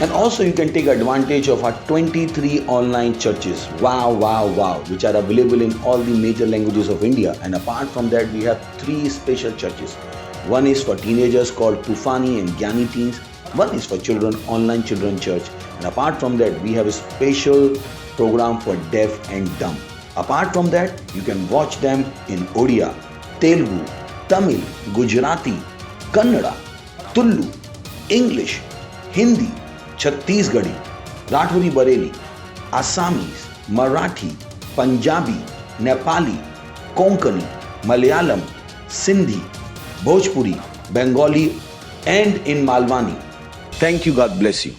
And also you can take advantage of our 23 online churches. Wow, wow, wow, which are available in all the major languages of India. And apart from that, we have three special churches. One is for teenagers called Tufani and Gyani Teens. One is for children, Online Children Church. And apart from that, we have a special program for deaf and dumb. Apart from that, you can watch them in Odia, Telugu, Tamil, Gujarati, Kannada, Tulu, English, Hindi, Chhattisgarhi, Rathori Bareli, Assamese, Marathi, Punjabi, Nepali, Konkani, Malayalam, Sindhi, Bhojpuri, Bengali, and in Malwani. Thank you. God bless you.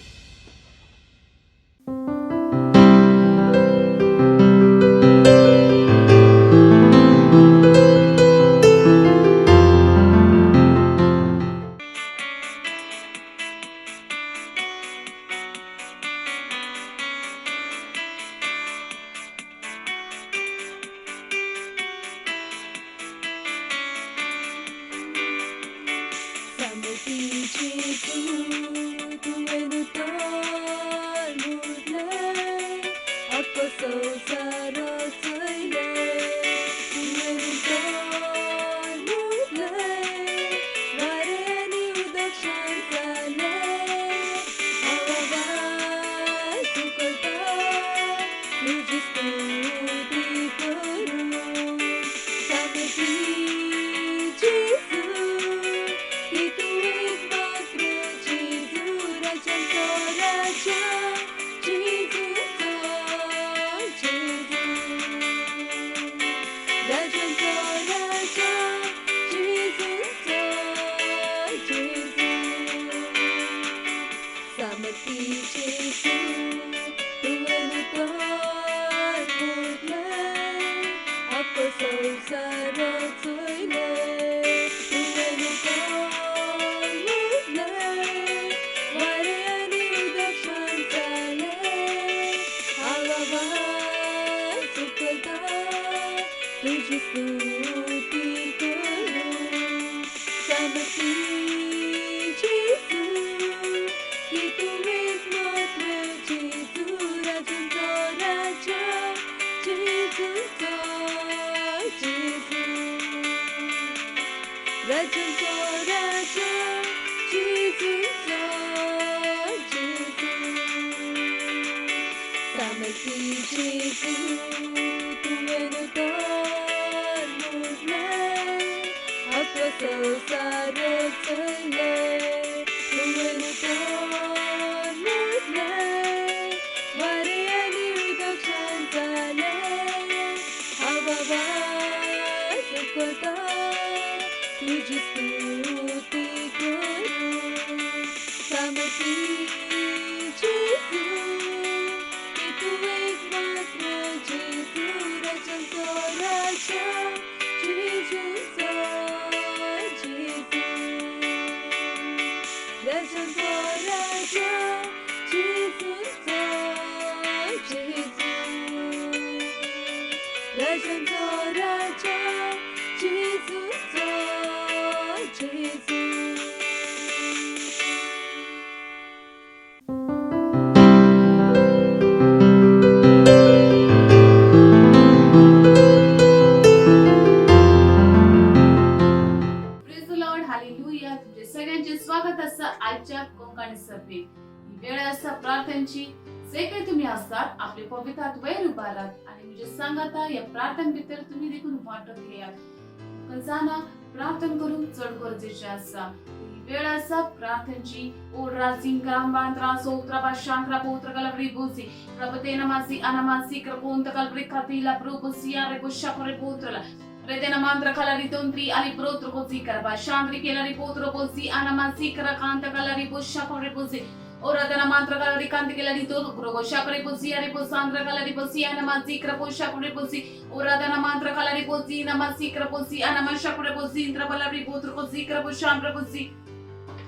सगळ्यांचे स्वागत असतं आजच्या कोकणी सभेत. ही वेळ असता प्रार्थनेची. जे काही तुम्ही असतात आपले पवित्र हात वयर उभारात आणि म्हणजे सांगाता या प्रार्थने भितर तुम्ही देखून वाटत घेयात. जाना प्रार्थना करून चढ गरजेचे असता. ही वेळ असता प्रार्थनेची. ओ रासिंग क्रांबांत्रा सोत्रा बाशांत्रा पौत्र Kalvari busy प्रभते नमासी अनमासी क्रपोंत Kalvari खातीला प्रोबसिया ray कोशापरे पौत्रला Redena mantra kalari tontri ali protro kozi karba shandri kelari potro kozi anamasi kara kanta kalari bosha kore kozi ora dena mantra kalari kanti kelari to progosha kore kozi ari posandra kalari kozi anamasi kara bosha kore kozi ora dena mantra kalari kozi namasi kara kozi anamasha kore kozi indra kalari potro kozi kara bosha kore kozi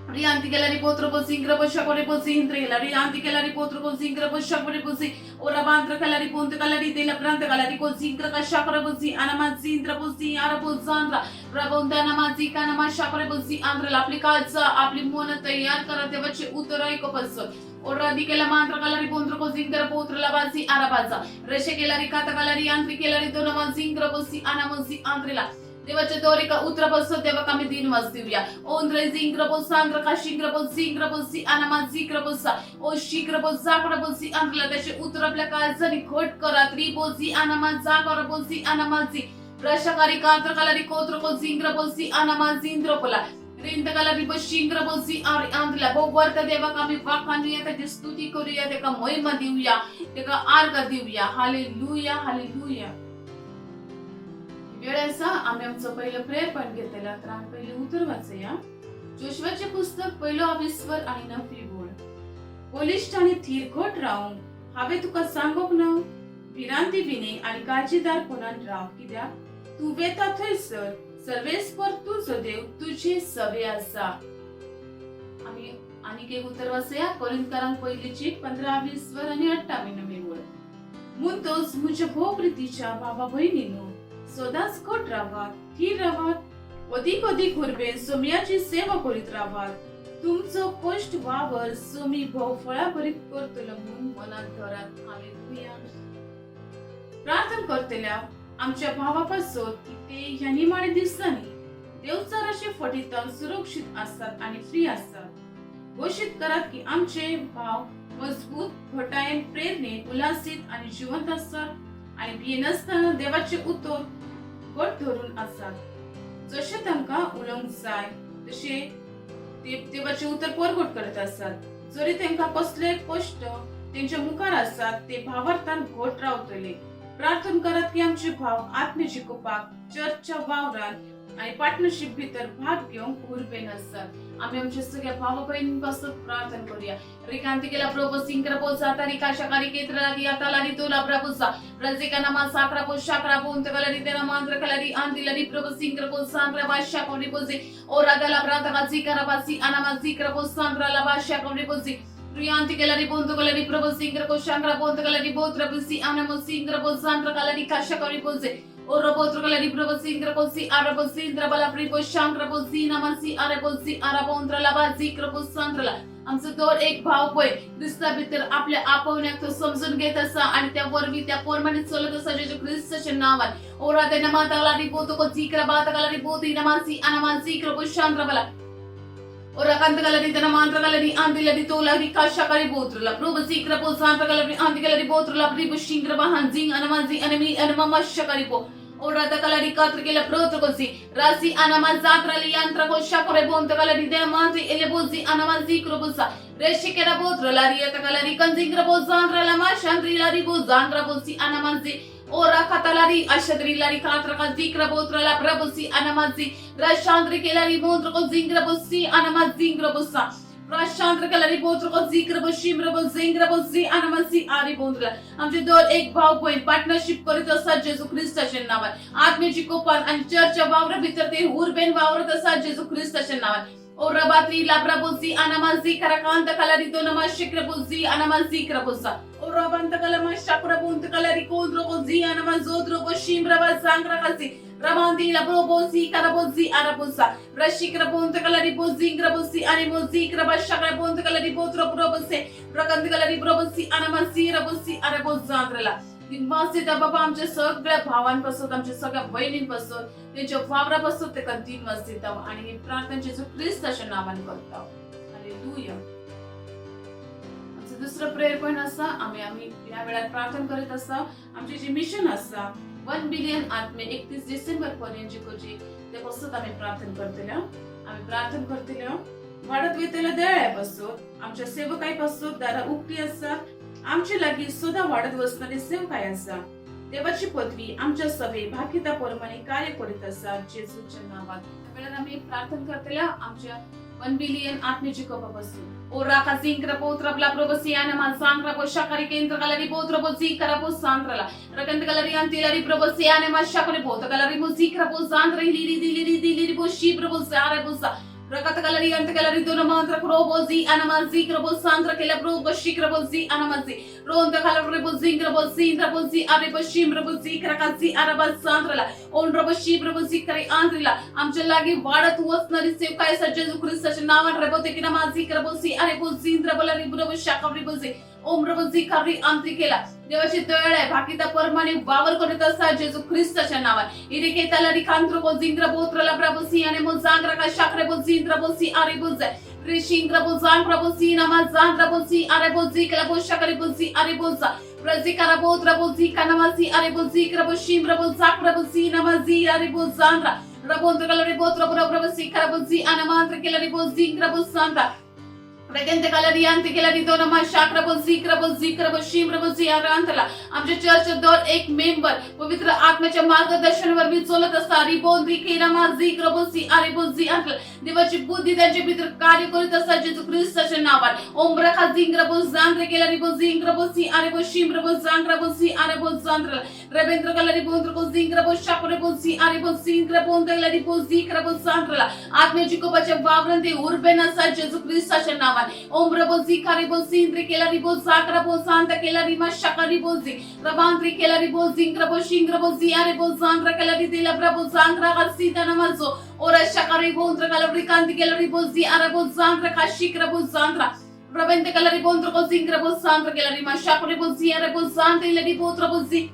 Rianti che la ripotro così incrocia con così in tre, la rianti che la ripotro così incrocia con così, ora bantra che la riponte che la rite la pranta che la ricosì incrocia con così, anamazzi intra così, arabozandra, rabonda namazzi kanamasha con così, andre l'applicazione, applimona tayar करते बच्चे उतराई को पसो और राधी के ला मंत्र का लरी पुंत्र को जिंगर पुत्र लबासी आराबाजा रेशे के लरी काता का लरी आंत्री के लरी दोनों मन जिंगर कोसी अनामसी आंत्रीला देवाच्या दोरीका उतरबसो तेव्हा कमी दिन वाजूया ओंद्रे जिंग्रबोसा आंद्र का शिंग्रबोस जिंग्रबोसी अनामा जिंग्रबोसा ओ शिंग्रबोसा कडबोसी आंद्रला त्याचे उतरपल्या काळजनी खोट करा त्रिबोसी अनामा जागरबोसी अनामाजी रशकारी कांत्र कलरी कोत्र को जिंग्रबोसी अनामा जिंद्रोपला रिंद कलरी बशिंग्रबोसी आरी आंद्रला बोवर्त देवा कमी वाखानुया त्याची स्तुती करूया त्याका महिमा देऊया त्याका आर्ग देऊया हालेलुया हालेलुया वेळेचा आम्ही आमचं पहिलं प्रेयर पॉइंट घेतलेला तर आम्ही पहिले उत्तर वाचूया जोशवाचे पुस्तक पहिलं 20 वर आणि 9 बोल बलिष्ठ आणि थीरखोट राहून हावे तुका सांगोक ना विरांती विने आणि काळजीदारपणान राव कित्याक तू वेता थंयसर सर्वेस्पर तुझो देव तुझे सवे आसा आम्ही आणि एक उत्तर वाचूया कोरिंथकारांक पहिली चिठ 15-20 वर आणि 28 बोल म्हणतोच मुझ्या भोप्रीतीच्या भावा बहिणीनो सदाच खोट रावात थीर रावात अधिक हुरबेन सोमयाची सेवा करीत रावात तुमचो कष्ट वावर सोमी भोव फळा भरीत करतलो म्हणून मनात धरात हालेलुया प्रार्थना करतल्या आमच्या भावापासून की ते ह्या निमाणे दिवसांनी देवचाराचे फटितान सुरक्षित असतात आणि फ्री असतात घोषित करात की आमचे भाव मजबूत घटायन प्रेरणे उल्हासित आणि जिवंत असतात आणि भिये नसताना देवाचे उतर गोट धरून असतात जसे तांका उलंग जाय तसे देवाचे उतर परगोट करत असतात जरी तांका कसले कष्ट त्यांच्या मुखार असतात ते भावार्थान घोट रावतले प्रार्थना करत की आमचे भाव आत्म्याची कोपाक चर्चच्या वावरात आणि पार्टनरशिप भितर भाग घेऊन उरबेन असतात आम्ही आमच्या सगळ्या भावा बहिणींपासून प्रार्थना करूया रिकांती केला प्रभू सिंक्र साता रिका शकारी केत्र दिया तलारी तोला प्रभूसा रजिका नमा साकरा पो शाकरा पोंत कलरी तेरा मंत्र कलरी आंदिलरी प्रभू सिंक्र सांग्र भाषा कोणी बोजे ओरागला प्रातका जिकरा बासी अनामा जिक्र सांग्र ला भाषा कोणी बोजे Rianti che la ribonto con la riprovo singra con shangra bonto con la ribotra busi anamo singra con sangra con la ricascia con ripose o robotro con la riprovo singra con si arabo singra bala fribo shangra bosi namasi arabosi arabontra la bazi krabo sangra आमचं दोर एक भाव होय ख्रिस्ता भितर आपल्या आपोवण्याक तो समजून घेत असा आणि त्या वरवी त्या पोरमाने चलत असा जे ख्रिस्ताचे नावात ओरा ते नमाताला रिबोतो को जिक्रा बाताला रिबोती नमासी अनमासी krabo shangra bala और अकांत कलरी तना मंत्र कलरी आंधी लरी तोला री काशा करी बोत्रला प्रोब सीक्र पो सांत कलरी आंधी कलरी बोत्रला प्री बुशिंग्र बहांजिंग अनमाजी अनमी अनममश करी पो और राता कलरी कात्र केला प्रोत्र कोसी रासी अनमा जात्रली यंत्र को शकरे बोंत कलरी दे मांजी एले बोजी अनमाजी क्रोबुसा रेशी केरा बोत्रला रियत कलरी कंजिंग्र बो जांद्रला मा शांद्री लरी बो जांद्र बोसी अनमाजी Ora katalari ashadri lari katra ka zikra botra la prabusi anamazi rashandri ke lari botra ko zingra bosi anamaz zingra bosa rashandri ke lari botra ko zikra boshimra bo zingra bosi anamazi ari botra आमचे दोन एक भाव होईल partnership करीत असतात येशू ख्रिस्ताच्या नावात आत्म्याची कोपान आणि चर्चच्या वावरा भितर ते हुरबेन वावरत असतात येशू ख्रिस्ताच्या नावात O rabatri la prabuzi anamazi karakanta kalarito namashikra buzi anamazi krabusa. O rabanta kalama shakra bunt kalari kodro buzi anamazodro boshimra bazangra kazi. Ramandi la probozi karabuzi arabusa. Rashikra bunt kalari buzi grabuzi animozi krabashakra bunt kalari botro probose. Rakant kalari probozi anamazi rabuzi arabuzangrala. दिनवासिता बाबा आमच्या सगळ्या भावांपासून आमच्या सगळ्या बहिणींपासून त्यांच्या वावरापासून ते continue वासित आणि हे प्रार्थना येशू ख्रिस्ताच्या नावाने करतो हालेलुया आमचं दुसरं प्रेयर पॉइंट असा आम्ही या वेळात प्रार्थना करीत असा आमचे जे मिशन असा 1 बिलियन आत्मे 31 डिसेंबर पर्यंत जे त्यापासून आम्ही प्रार्थना करतल्या वाढत वेतेला दयाळ्यापासून आमच्या सेवकाईपासून दारा उक्ती असतात आमचे लागी सुद्धा वाढत बसणारे सेवकाय असा देवाची पदवी आमच्या सभे भाकिता परमाने कार्य करीत असतात येशूच्या नावात वेळेला आम्ही प्रार्थना करतल्या आमच्या 1 बिलियन आत्मेची कपापासून ओ राका सिंक्र पोत्र आपला प्रभसी आनमा सांग्रा पो शाकारी केंद्र कलरी पोत्र पो सिकरा पो सांग्रला रकंत कलरी अंतिलरी प्रभसी आनमा शाकरी पोत कलरी मो सिकरा पो सांग्र हिलिरी दिलिरी पो शी प्रभो सारे पोसा Rakata kalari ante kalari dona mantra krobozi anamazi krobosantra kelabro bashikrobozi anamazi ronda kalabrobozi krobozi indrabozi aribashim robozi krakazi arabasantrala on roboshi robozi kare antrila आमच्या लागी वाढत वसणारी सेवकाय जेजू ख्रिस्ताच्या नावाने रबोते की नमाजी करबोसी अरेबोजी इंद्रबला रिब्रब शाकवरी बोजी ओम रबोजी खावरी आमती केला देवाची दयाळ आहे भाकीता परमाने वावर करत असता जेजू ख्रिस्ताच्या नावाने इरिके तलारी कांत्रो बोजी इंद्रबोत्रला प्रभोसी आणि मोजांग्रा का शाकरे बोजी इंद्रबोसी अरेबोज ऋषिंग्र बोजांग प्रभोसी नमाजांग प्रभोसी अरेबोजी कलबो शाकरे बोजी अरेबोजा प्रजिकारा बोत्र बोजी कनमासी अरेबोजी क्रबोशी प्रभोजा प्रभोसी नमाजी अरेबोजांग्रा Rabondra kalari botra brabasi karabozi anamantra kelari bozi grabosanta Regente kalari ante kelari dona ma shakra bozi kraboshi brabozi arantala आमच्या चर्च दर एक मेंबर पवित्र आत्म्याच्या मार्गदर्शनावर मी चलत असता रिबोंद्री केरामाजी क्रबोसी अरेबोजी अंतल देवाची बुद्धी त्यांच्या भीतर कार्य करीत असता जेजू ख्रिस्ताच्या नावाने ओम रखाजी ग्रबोजांद्रे केलरी बोजी ग्रबोसी अरेबोशी ब्रबोजांग्रबोसी अरेबोजांद्र रबेंद्र कलरी बोंद्र कोजी ग्रबोशा करबोसी अरेबोसी ग्रबोंद्रलरी बोजी क्रबोजांद्रला आत्म्याची कोपाच्या वावरंते उर्बेन असता जेजू ख्रिस्ताच्या नावाने ओम रबोजी खरेबोसी इंद्रे केलरी बोजाग्रबोसांत केलरी मा Shakri बोजी Rabantri kelari bozing kraboshin krabozi are bozangra kelari dila brabozangra kasita namazo ora shakari bondra kalari kanti kelari bozi are bozangra kashi krabozangra Rabente kelari bondra kozing krabozangra kelari ma shakari bozi are bozangra kelari botra bozi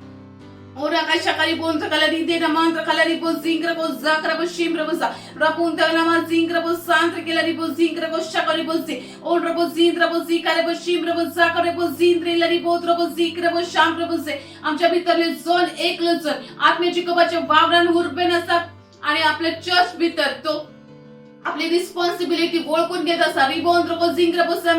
ora kashakari bondra kelari dina mantra kelari bozingra bozakra boshim braboza rapunta namazingra bozangra kelari bozingra boshakari bozi ora bozindra bozi kare boshim braboza kare bozindra kelari botra bozi krabosham braboze आमच्या भीतरले Joan एक लजन आत्म्याची कबाच्या वावरान उरबेन असतात आणि आपल्या church भीतर तो आपली responsibility ओळखून घेत असतात रिबोंद्र कोजिंग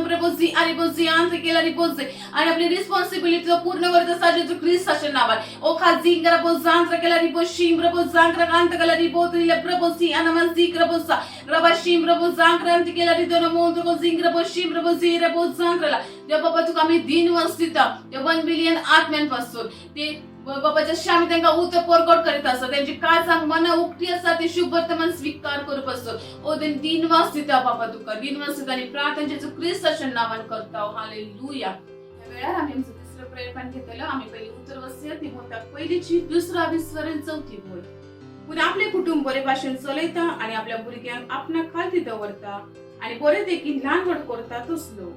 प्रभोसी अरिबोजी आंत्र केला रिबोजे आणि आपली रिस्पॉन्सिबिलिटी पूर्ण करत असतात जेजू ख्रिस्ताच्या नावाने ओ खाजिंग प्रभोजांत्र केला रिबोशी प्रभोजांत्र कांत केला रिबोत्री प्रभोसी अनमसी प्रभोसा रबाशी प्रभोजांत्र अंत केला रिदोन मोंद्र कोजिंग प्रभोशी प्रभोसी प्रभोजांत्रला जेव्हा बाबा तुका आम्ही दिन वस्तित ते 1 बिलियन आत्म्यांपासून ते बाबाच्या शामी त्यांना उतर पोरगोट करीत असतात त्यांची काय सांग मना उक्ती असतात ते शुभ वर्तमान स्वीकार करू असतात ओ दिन दिन वाजता बाबा तुका दिन वाजता आणि प्रार्थना जेजू ख्रिस्ताच्या नावाने करताव हालेलुया या वेळार आम्ही आमचं तिसरं प्रयत्न घेतलं आम्ही पहिली उत्तर वस्ती ती होता पहिलीची दुसरा विस्वरण चौथी बोल पुन्हा आपले कुटुंब बरे भाषण चलयता आणि आपल्या भुरग्यांक आपणा खालती दवरता आणि बरे देखील लहान वड करता तसलो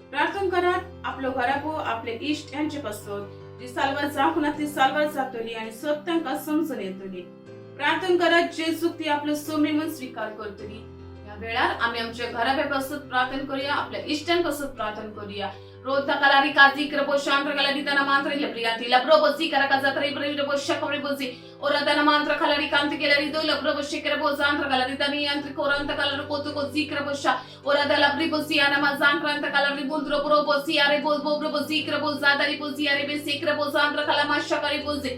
प्रार्थना करात आपलं घरापो आपले इष्ट यांचे पासून जी सालवार जाखुना ती सालवार जातली आणि सत्यांका समजून येतली प्रार्थना करत जेजू ती आपलं सोमी म्हणून स्वीकार करतली या वेळार आम्ही आमच्या घरापासून प्रार्थना करूया आपल्या इष्टांपासून प्रार्थना करूया रोधा कलारी काजी क्रबो शांत्र कलारी तना मांत्र लप्रिया ती लब्रोबसी करका जातरी ब्रेबो शकवरी बोसी ओरा तना मांत्र कलारी कांत केलारी दो लब्रोबो शिक्रबो जांत्र कलारी तनी यंत्र कोरंत कलर कोतो को जिक्रबो शा ओरा दा लब्री बोसी आनमा जांक्रांत कलारी बोंद्रो प्रो बोसी अरे बोब्रो बोसी क्रबो जादारी बोसी अरे बे सिक्रबो जांत्र कलामा शकरी बोसी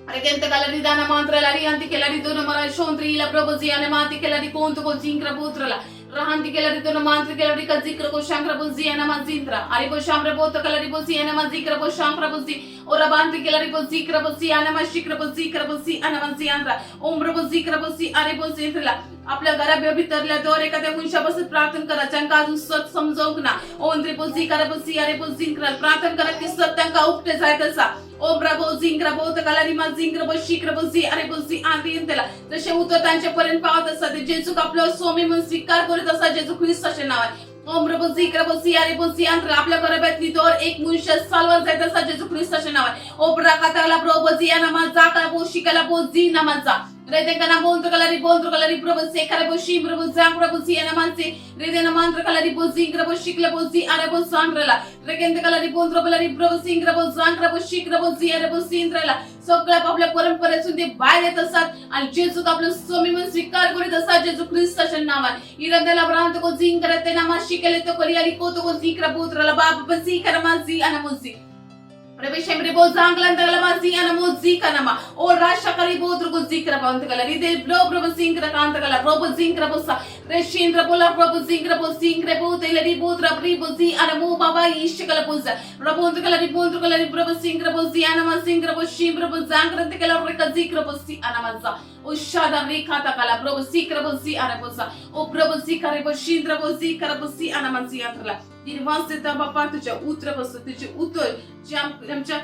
अरे केंत कलारी दाना मांत्र लारी अंति केलारी दो नमरा शोंत्री लब्रोबसी आनमा ती केलारी कोंतो को जिक्रबोत्रला Rahanti kelari tono mantri kelari ka zikra ko shankra bozi anama zintra ari bo shamra bo kalari bozi anama zikra bo shankra bozi ora banti kelari bo zikra bozi anama shikra bozi anama ziandra umra bo zikra bozi ari bo zintra आपल्या घरा भीतरल्या दोर एखाद्या मुंशापासून प्रार्थना करा ज्यांका अजून सत समजवक ना ओंद्री बोजी करा बोजी अरे बोजी करा प्रार्थना करा की सत त्यांका उपटे जाय तसा ओ ब्राबो जिंग्रा बोत कलारी मा जिंग्रा बो शिक्रा बोजी अरे बोजी आंधी इंतला जसे उत्तर त्यांच्या पर्यंत पावत असतात जेजू आपलं स्वामी म्हणून स्वीकार करीत असतात जेजू ख्रिस्ताच्या नावाने ओम रबोजी क्रबोजी अरे बोजी अंतर आपल्या घराबातली दोर एक मुंशा सालवर जायत असतात जेजू ख्रिस्ताच्या नावाने ओ ब्राकाताला ब्रोबोजी अनामा जाकला बोशिकला बोजी नमाजा Redengana bondro kalari probo se karabo shim probo zang probo si anamanse redena mantra kalari bozi grabo shikla bozi arabo sangrala regende kalari bondro kalari probo sing grabo zang grabo shikla bozi arabo sindrala सगळ्या आपल्या परंपरेतून ते बाहेर येत असतात आणि जेजू आपलं स्वामी म्हणून स्वीकार करीत असतात जेजू ख्रिस्ताच्या नावाने इरंदला ब्रांत को जिंग करते नामा शिकले तो करियाली को तो जिंकरा पुत्रला बाप बसी करमाजी अनमुजी Rebeshemrebo Zanglantala Mazia Mozikanama, or Rashakari Bodrugo Zikra Bantagala, Ride Blow Probosingra Cantagala, Robo Zingrabosa, Reshindra Bola Probo Zingrabo Zingrabo, Teleri Bodra Pribozi, Anamu Baba Ishikalapuza, Rabondagala Ribondagala Probosingrabozi, Anama Zingrabo Shimbrabo Zangrantakala Rekazikrabosi Anamaza, Ushada Rikatakala, Probosikrabosi Anabosa, O Probosikaribo Shindrabozi Karabosi Anamaziantala. निर्वासिता बापा तुझ्या उतर बसतो तुझे उतर जे आमच्या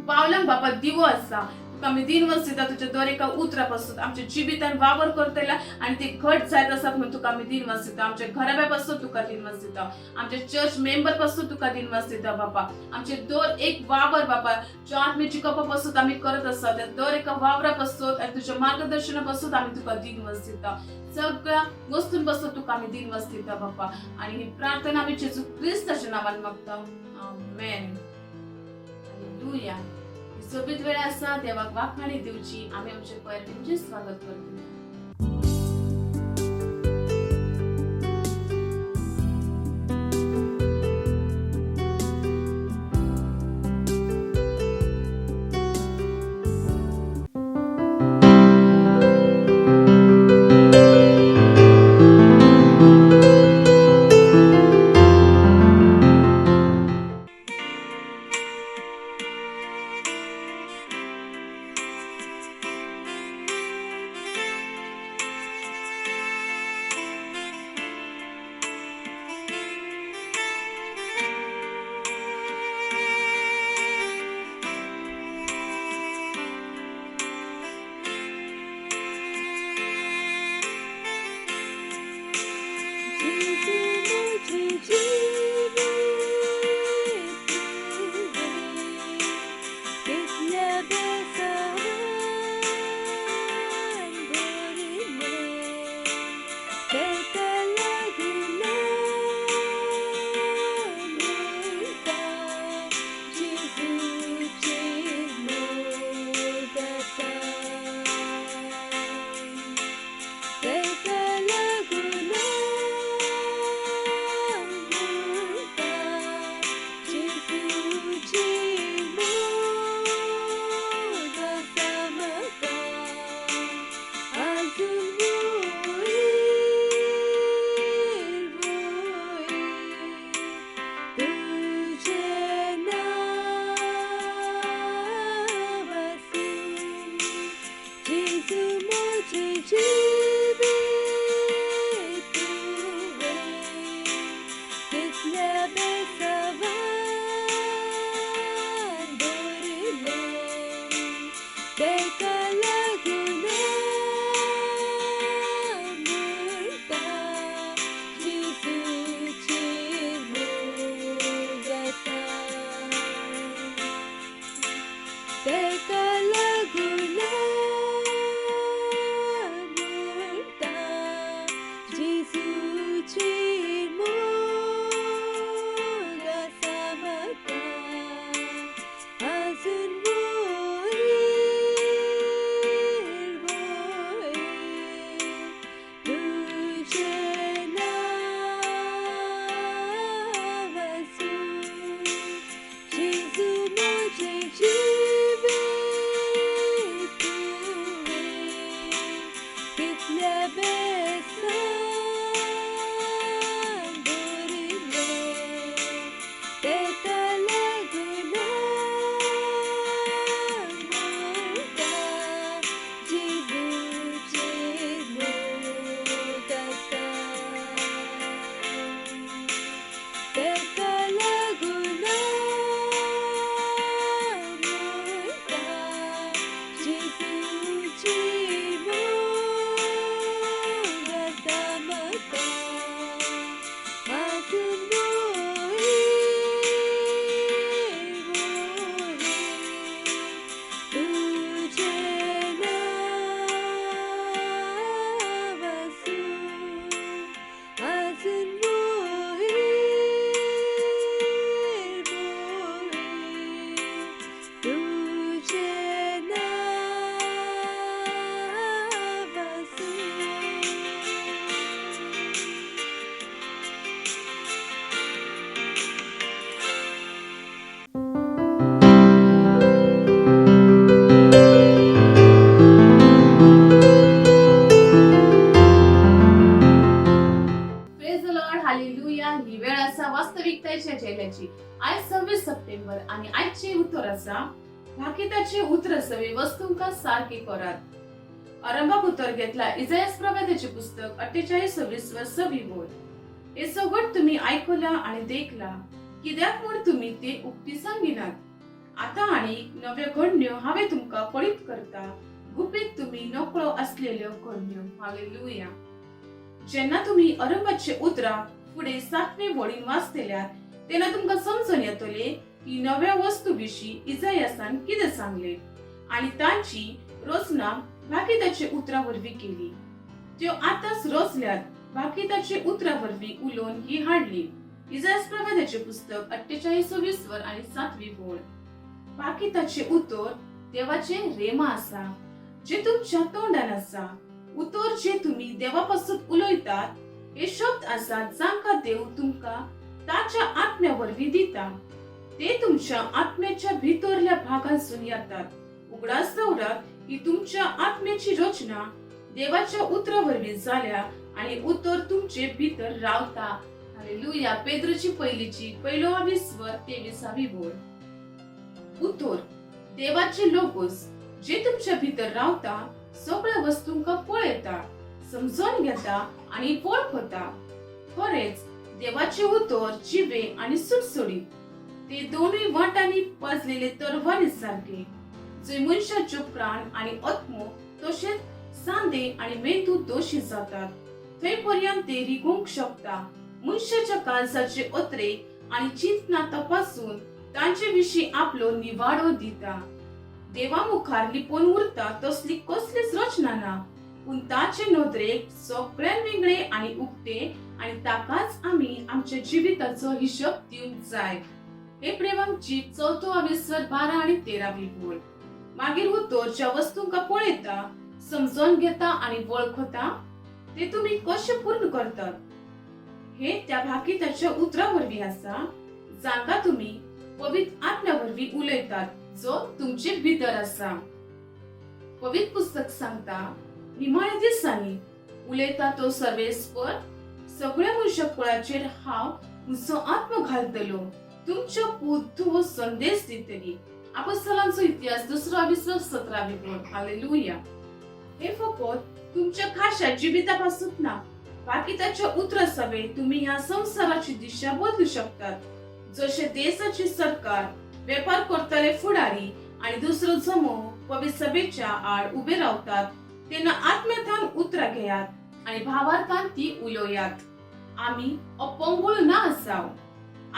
पावलांक बापा दिवो आसा तुका आमी दिनवसिता तुझ्या दोरेका उतरा बसतो आमच्या जिबितान वावर करतला आणि ते घट जायत आसात म्हणून तुका आमी दिनवसिता आमच्या घराब्या बसतो तुका दिनवसिता आमच्या चर्च मेंबर बसतो तुका दिनवसिता बापा आमचे दर एक वावर बापा ज्या आत्मेची कपा बसतो आम्ही करत असतात त्या दर एका वावरा बसतो आणि तुझ्या मार्गदर्शना बसतो आम्ही तुका दिनवसिता सगळ्या गोष्टीं बसतो तुका आमी दिनवसिता बापा आणि ही प्रार्थना आम्ही जेजू ख्रिस्ताच्या नावान मागता आमेन हालेलुया ही सोबीत वेळ आसा देवाक वाखाणी दिवची आम्ही आमचे पयरतींचे स्वागत करतो आजच्या जैलाची आज 26 सप्टेंबर आणि आजचे उत्तर असा भाकिताचे उतर सवे वस्तुंका सारखे करात आरंभात उत्तर घेतला इजायास प्रवाद्याचे पुस्तक 48:26 वर सवी बोल हे सगळं तुम्ही ऐकला आणि देखला कित्याक म्हण तुम्ही ते उक्ती सांगिनात आता आणि नवे घडण्यो हावे तुमका पळीत करता गुपित तुम्ही नकळो असलेल्यो घडण्यो हालेलुया जेन्ना तुम्ही आरंभाचे उतरा पुढे 7वे वळीन वाचतल्यार तेन्ना तुमका समजून येतले की नव्या वस्तू विशीं इजायासान कितें सांगले आणि तांची रचना भाकिताचे उतरा वरवीं केली त्यो आताच रचल्यात भाकिताचे उतरा वरवीं उलोवन ही हाडली इजायास प्रवाद्याचे पुस्तक 48:26 वर आणि 7वी बोल भाकिताचे उतर देवाचे रेमा आसा जे तुमच्या तोंडान आसा उतर जे तुम्ही देवापासून उलयतात हे शब्द आसात जांका देव तुमका ताच्या आत्म्यावरवीं दिता ते तुमच्या आत्म्याच्या भितरल्या भागांसून येतात उगडास दवरात की तुमच्या आत्म्याची रचना देवाच्या उतरावरवीं जाल्या आणि उतर तुमचे भितर रावता हालेलुया पेद्रोची पहिलीची 1:20 वर 23वी बोल उतर देवाचे लोगोस जे तुमच्या भितर रावता सगळ्या वस्तूंका पळयता समजून घेता आणि ओळखता खरेच देवाचे उतर जिवे आणि सुटसुटीत ते दोन्ही वाटांनी पाजलेले तरवारी सारखे जे मनुष्याचे प्राण आणि आत्मो तसेच सांदे आणि मेंदू दोषी जातात थंयपर्यंत ते रिगूंक शकता मनुष्याच्या काळजाचे ओतरे आणि चिंतना तपासून तांचे विशीं आपलो निवाडो दिता देवा मुखार लिपोन उरता तसली कसलीच रचना ना पूण ताचे नदरेक सगळ्यान वेगळे आणि उक्ते आणि ताकाच आम्ही आमच्या जिविताचो हिशोब दिवंक जाय हे प्रेमांची 4:12 आणि 13वी बोल मागीर उतर ज्या वस्तूंका पळयता समजून घेता आणि वळखता ते तुम्ही कशे पूर्ण करतात हे त्या भाकिताच्या उतरावरवीं आसा जांका तुम्ही पवित्र आत्म्यावरवीं उलयतात जो तुमचे भितर आसा पवित्र पुस्तक सांगता निमाण्या दिसांनी उलयता तो सर्वेस्पर सगळ्या मनुष्य कुळाचेर हांव म्हजो आत्म घालतलो तुमच्या पुद्धो संदेश दितली अपोस्तलांचो इतिहास 2:17 बोल हालेलुया हे फकत तुमच्या खाशा जिवितापासून ना भाकिताच्या उतरा सवे तुम्ही ह्या संसाराची दिशा बदलू शकतात जसे देशाचे सरकार वेपार करतले फुडारी आणि दुसरो जमो पवित्र सभेच्या आड उभे रावतात तेन्ना आत्म्यांतल्यान उतरा घेयात आणि भावार्थान ती उलोयात आम्ही अपंगूळ ना असाव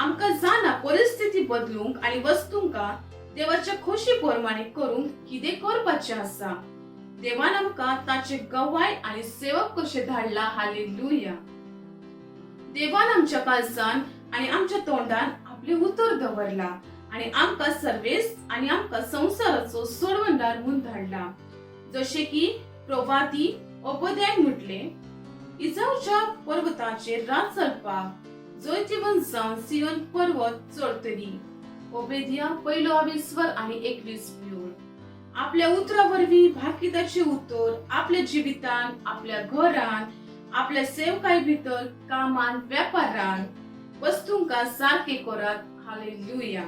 आमकां जाना परिस्थिती बदलूंक आणि वस्तूंका देवाच्या खोशी प्रमाणे करूंक कितें करपाचें आसा देवान आमकां ताचे गवाय आणि सेवक कशे धाडला हालेलुया देवान आमच्या काळजान आणि आमच्या तोंडान आपले उतर दवरला आणि आमकां सर्वेस आणि आमकां संसाराचो सोडवणदार म्हूण धाडला जशे की प्रवादी ओबद्यान म्हटले इजावच्या पर्वताचेर रात चलपाक जैतिवन जावन सियोन पर्वत चडतली ओबेदिया 1:20 वर आणि 21 बोल आपल्या उतरावरवीं भाकिताचे उतर आपल्या जिवितान आपल्या घरान आपल्या सेवकाय भितर कामान वेपारान वस्तूंका सारखे करात हालेलुया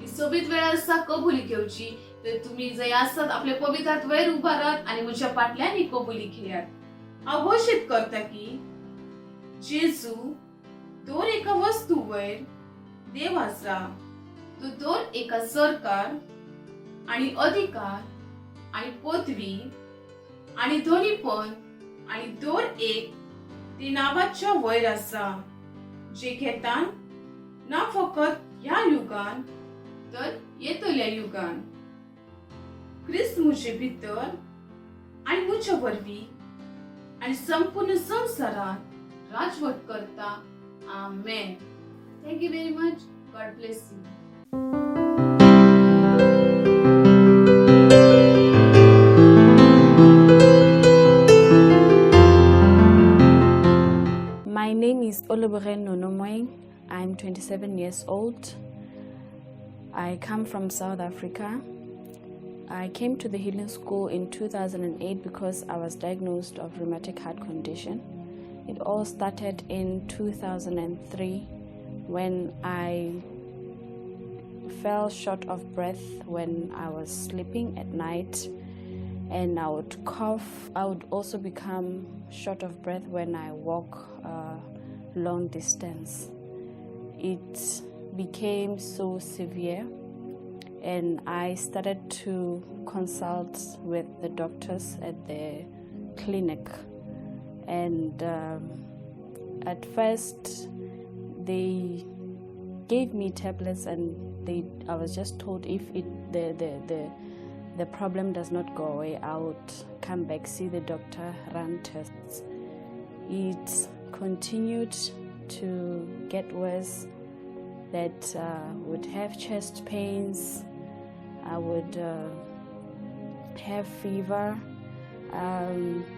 ही सोबीत वेळ आसा कबुली घेवची तर तुम्ही जय आसात आपल्या पवित्रात वयर उभा राहात आणि म्हज्या फाटल्यान ही कबुली घेयात हांव घोशीत करता की जेजू दर एका वस्तू वयर देव आसा तो दर एका सरकार आणि अधिकार आणि पदवी आणि धनीपण आणि दर एक ते नावाच्या वयर आसा जे घेतान ना फकत ह्या युगान तर येतल्या युगान ख्रिस्त मुझे भितर आणि मुझ्या वरवीं आणि संपूर्ण संसारात राजवट करता amen thank you very much God bless you My name is Olubere Nonomoing. I'm 27 years old. I come from South Africa. I came to the Healing School in 2008 because I was diagnosed of rheumatic heart condition. It all started in 2003 when I fell short of breath when I was sleeping at night, and I would cough. I would also become short of breath when I walk long distance. It became so severe, and I started to consult with the doctors at the clinic. And at first, they gave me tablets, and I was just told if the problem does not go away, I would come back, see the doctor, run tests. It continued to get worse. That would have chest pains, I would have fever,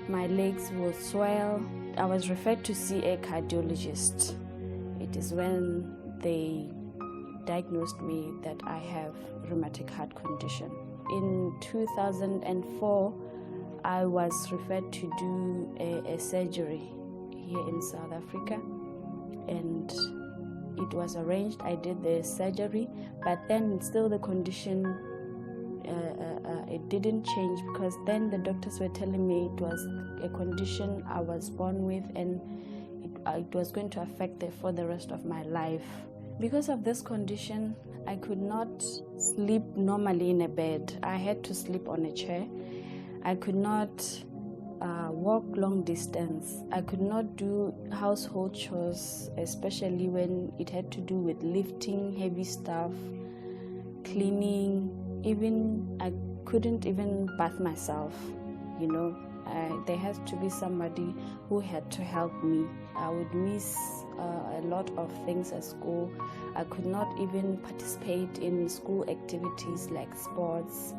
my legs would swell. I was referred to see a cardiologist. It is when they diagnosed me that I have rheumatic heart condition. In 2004, I was referred to do a surgery here in South Africa, and it was arranged. I did the surgery, but then still the condition it didn't change, because then the doctors were telling me it was a condition I was born with, and it was going to affect for the rest of my life. Because of this condition, I could not sleep normally in a bed. I had to sleep on a chair. I could not walk long distance. I could not do household chores, especially when it had to do with lifting heavy stuff, cleaning. Even I couldn't even bath myself, there has to be somebody who had to help me. I would miss a lot of things at school. I could not even participate in school activities like sports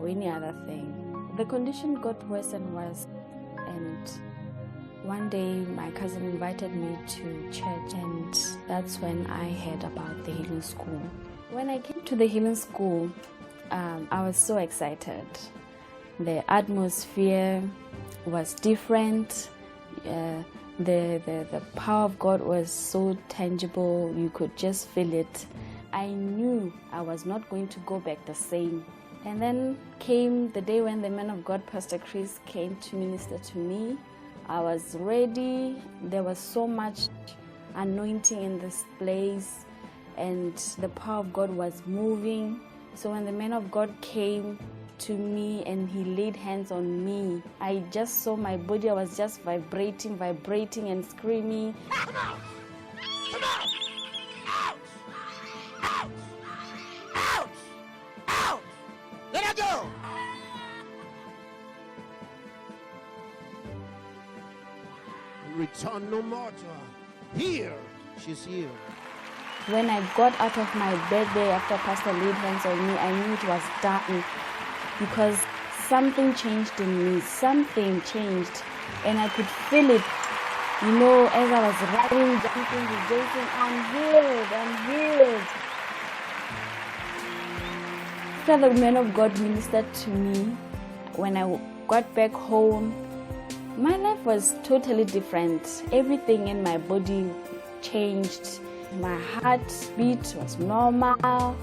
or any other thing. The condition got worse and worse, and one day my cousin invited me to church, and that's when I heard about the healing school. When I came to the healing school, I was so excited. The atmosphere was different. The power of God was so tangible. You could just feel it. I knew I was not going to go back the same. And then came the day when the man of God, Pastor Chris, came to minister to me. I was ready. There was so much anointing in this place, and the power of God was moving. So when the man of God came to me and he laid hands on me, I just saw my body. I was just vibrating and screaming. Come out! Come out! Out! Out! Out! Out! Let her go! Return no more to her. Here, she's here. When I got out of my bed there after Pastor laid hands on me, I knew it was done, because something changed in me. Something changed, and I could feel it. As I was running, jumping, rejoicing, I'm healed. After the man of God ministered to me, when I got back home, my life was totally different. Everything in my body changed. My heartbeat was normal.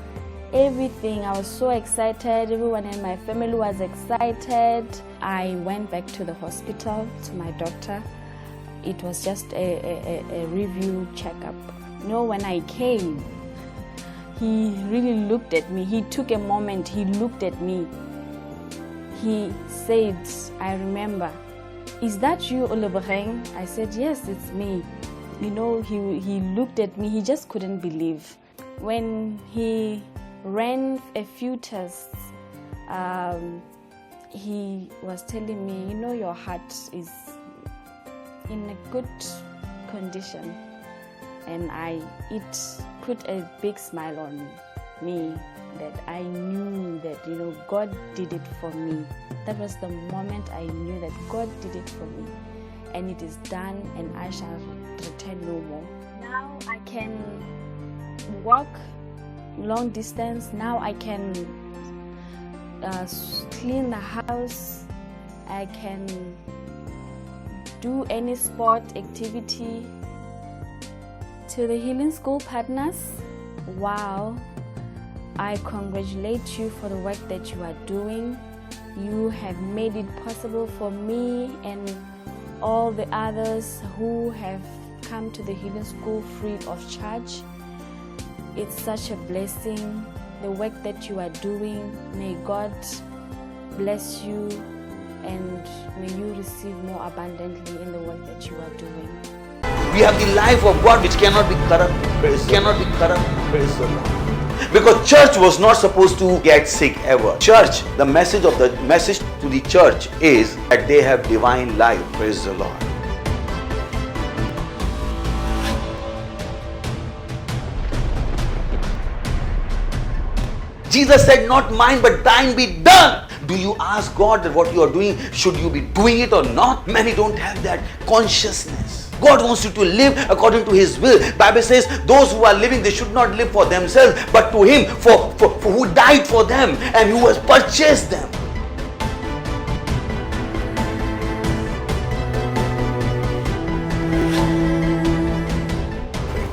Everything. I was so excited. Everyone in my family was excited. I went back to the hospital to my doctor. It was just a review checkup. When I came, he really looked at me. He took a moment. He looked at me. He said, I remember, "Is that you, Olubureng?" I said, "Yes, it's me." He looked at me. He just couldn't believe. When he ran a few tests, he was telling me, your heart is in a good condition. And it put a big smile on me, that I knew that, God did it for me. That was the moment I knew that God did it for me. And it is done, and I shall return no more. Now I can walk long distance. Now I can clean the house. I can do any sport activity. To the Healing School partners, wow, I congratulate you for the work that you are doing. You have made it possible for me and all the others who have come to the Healing School free of charge. It's such a blessing, the work that you are doing. May God bless you and may you receive more abundantly in the work that you are doing. We have the life of God which cannot be corrupt. Cannot be corrupt. Praise the Lord. Because church was not supposed to get sick ever. Church, the message to the church is that they have divine life. Praise the Lord. Jesus said, not mine but thine be done. Do you ask God that what you are doing, should you be doing it or not? Many don't have that consciousness. God wants you to live according to His will. Bible says those who are living, they should not live for themselves, but to Him for who died for them and who has purchased them.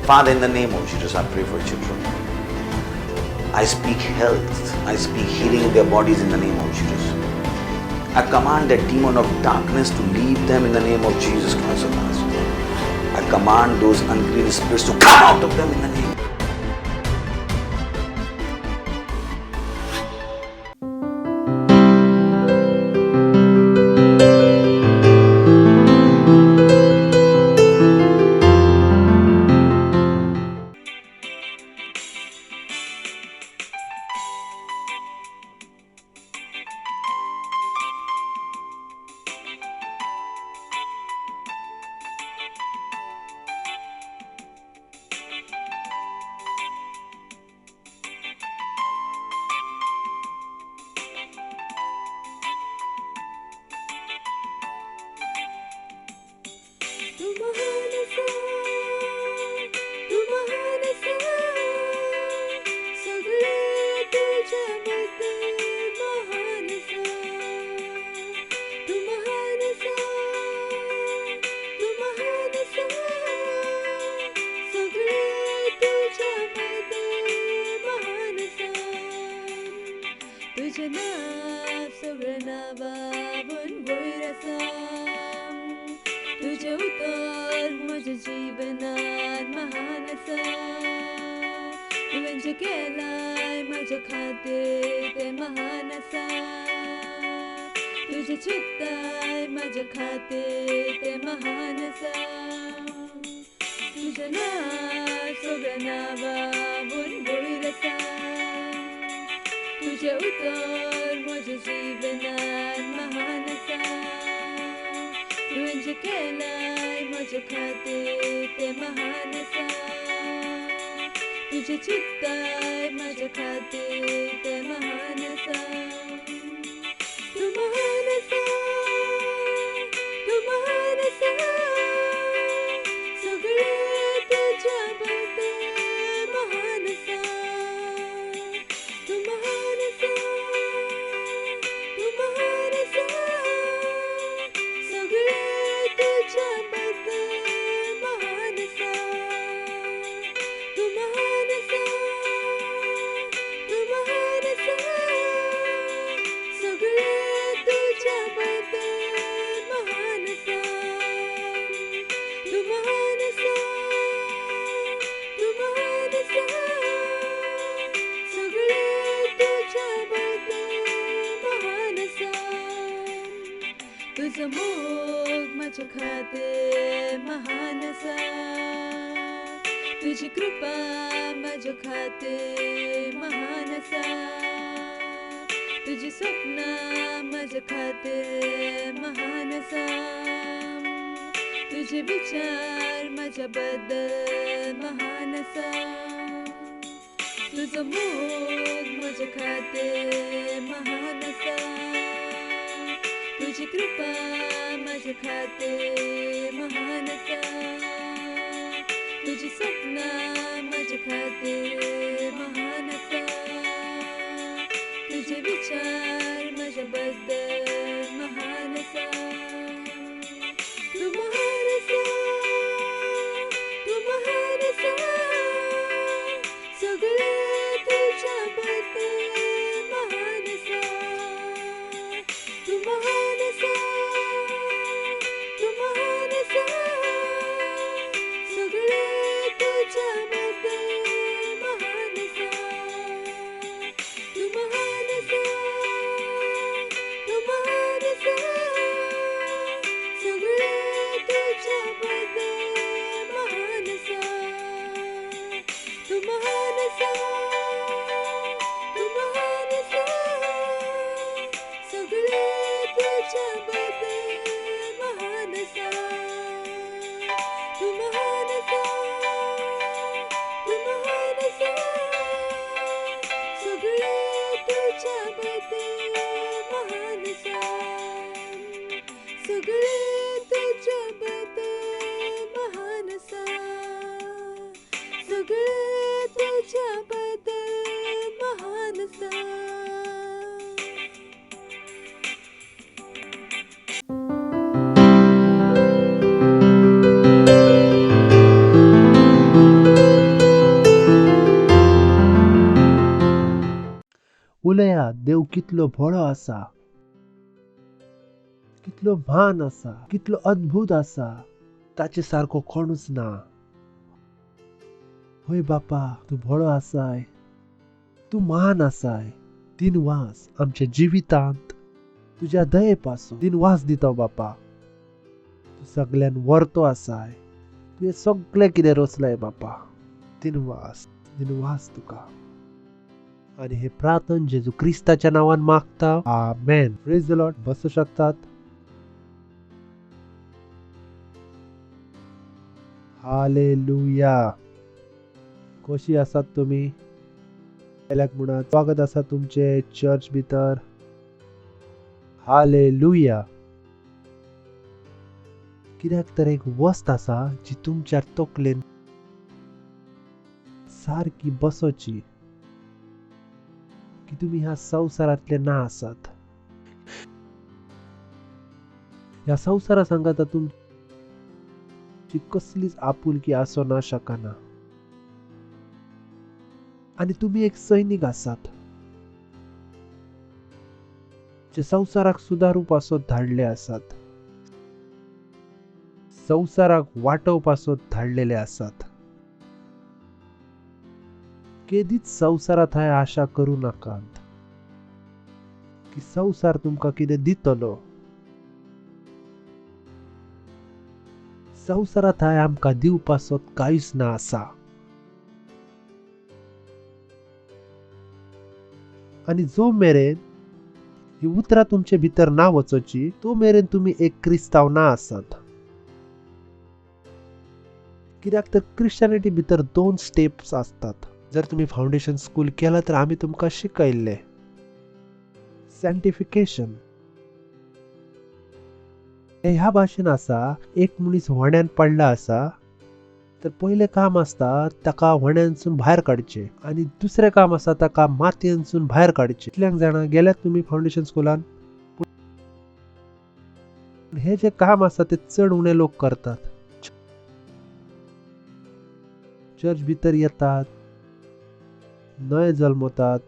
Father, in the name of Jesus, I pray for children. I speak health. I speak healing in their bodies in the name of Jesus. I command that demon of darkness to leave them in the name of Jesus Christ of Nazareth. I command those unclean spirits to come out of them in the name. तुझे चित्ताय माझ्या खाते ते महान असा तुझं नाव सगळ्या नावावरून बोलत असा तुझे उतर माझ्या जीवनात महान असा तू जे केलाय माझ्या खाते ते महान असा तुझे चित्ताय माझ्या खाते ते महान असा तू महान असा तू महान असा सगळे तुझ्याबद्दल महान असा तू महान असा तू महान असा सगळे तुझ्याबद्दल महान असा तू महान असा तू महान असा सगळे तुझं मोग माझ्या खाते महान असा तुझी कृपा माझ्या खाते महान असा तुझी स्वप्न माझ्या खाते महान असा तुझे विचार माझ्याबद्दल महान असा तुझं मोग माझ्या खाते महान असा तुझी कृपा माझ्या खाते महान असा तुझी स्वप्न माझ्या खाते महान असा तुझे विचार माझ्याबद्दल महान असा तू महान असा तू महान असा उलया देव कितलो बळो आसा, कितलो महान आसा, कितलो अद्भुत आसा, ताचे सारको कोणूच ना. होय बापा, तू बळो आसाय, तू महान आसाय. दिनवास आमच्या जिवितांत तुझ्या दयेपासून दिनवास दिता बापा. तू सगळ्यान वर्तो आसाय, तुवें सगळें कितें रचलंय बापा. दिनवास दिनवास तुका. आणि हे प्रार्थना जेजू क्रिस्ताच्या नावान मागता. आमेन. Praise the Lord. बसू शकतात. हालेलुया. कशी आसात तुम्ही? पहिल्याक म्हणा स्वागत आसा तुमचे चर्च भितर. हालेलुया. कित्याक तर एक वस्त आसा जी तुमच्या तकलेन सारकी बसोची की तुम्ही ह्या संवसारांतले ना आसात. ह्या संवसारा सांगात तुमची कसलीच आपुलकी आसोना शकना. आणि तुम्ही एक सैनिक आसात जे संवसाराक सुदारूप पासत धाडले आसात, संवसाराक वाटोवप पासत धाडलेले आसात. केदीच संवसारात हाय आशा करू नाकात की संवसार तुमकां कितें दितलो. संवसारात हाय आमकां दिवपासत कांयच ना आसा. आणि जो मेरेन ही उतरां तुमचे भितर ना वचोची तो मेरेन तुम्ही एक क्रिस्ताव ना आसात. कित्याक तर क्रिश्चियनिटी भितर 2 स्टेप्स असतात. जर तुम्ही फाउंडेशन स्कूल केला तर आम्ही तुमकां शिकयल्ले सॅन्टिफिकेशन. ह्या भाशेन आसा, एक मनीस व्हण्यान पडला आसा तर पहिले काम आसता ताका व्हण्यानसून भायर काडचे आणि दुसरे काम आसा ताका मातयेनसून भायर काडचे. कितल्यांक जाणां गेल्यात तुम्ही फाउंडेशन स्कूलान? हे जे काम आसा ते चड उणे लोक करतात. चर्च भितर येतात, नये जल्मतात,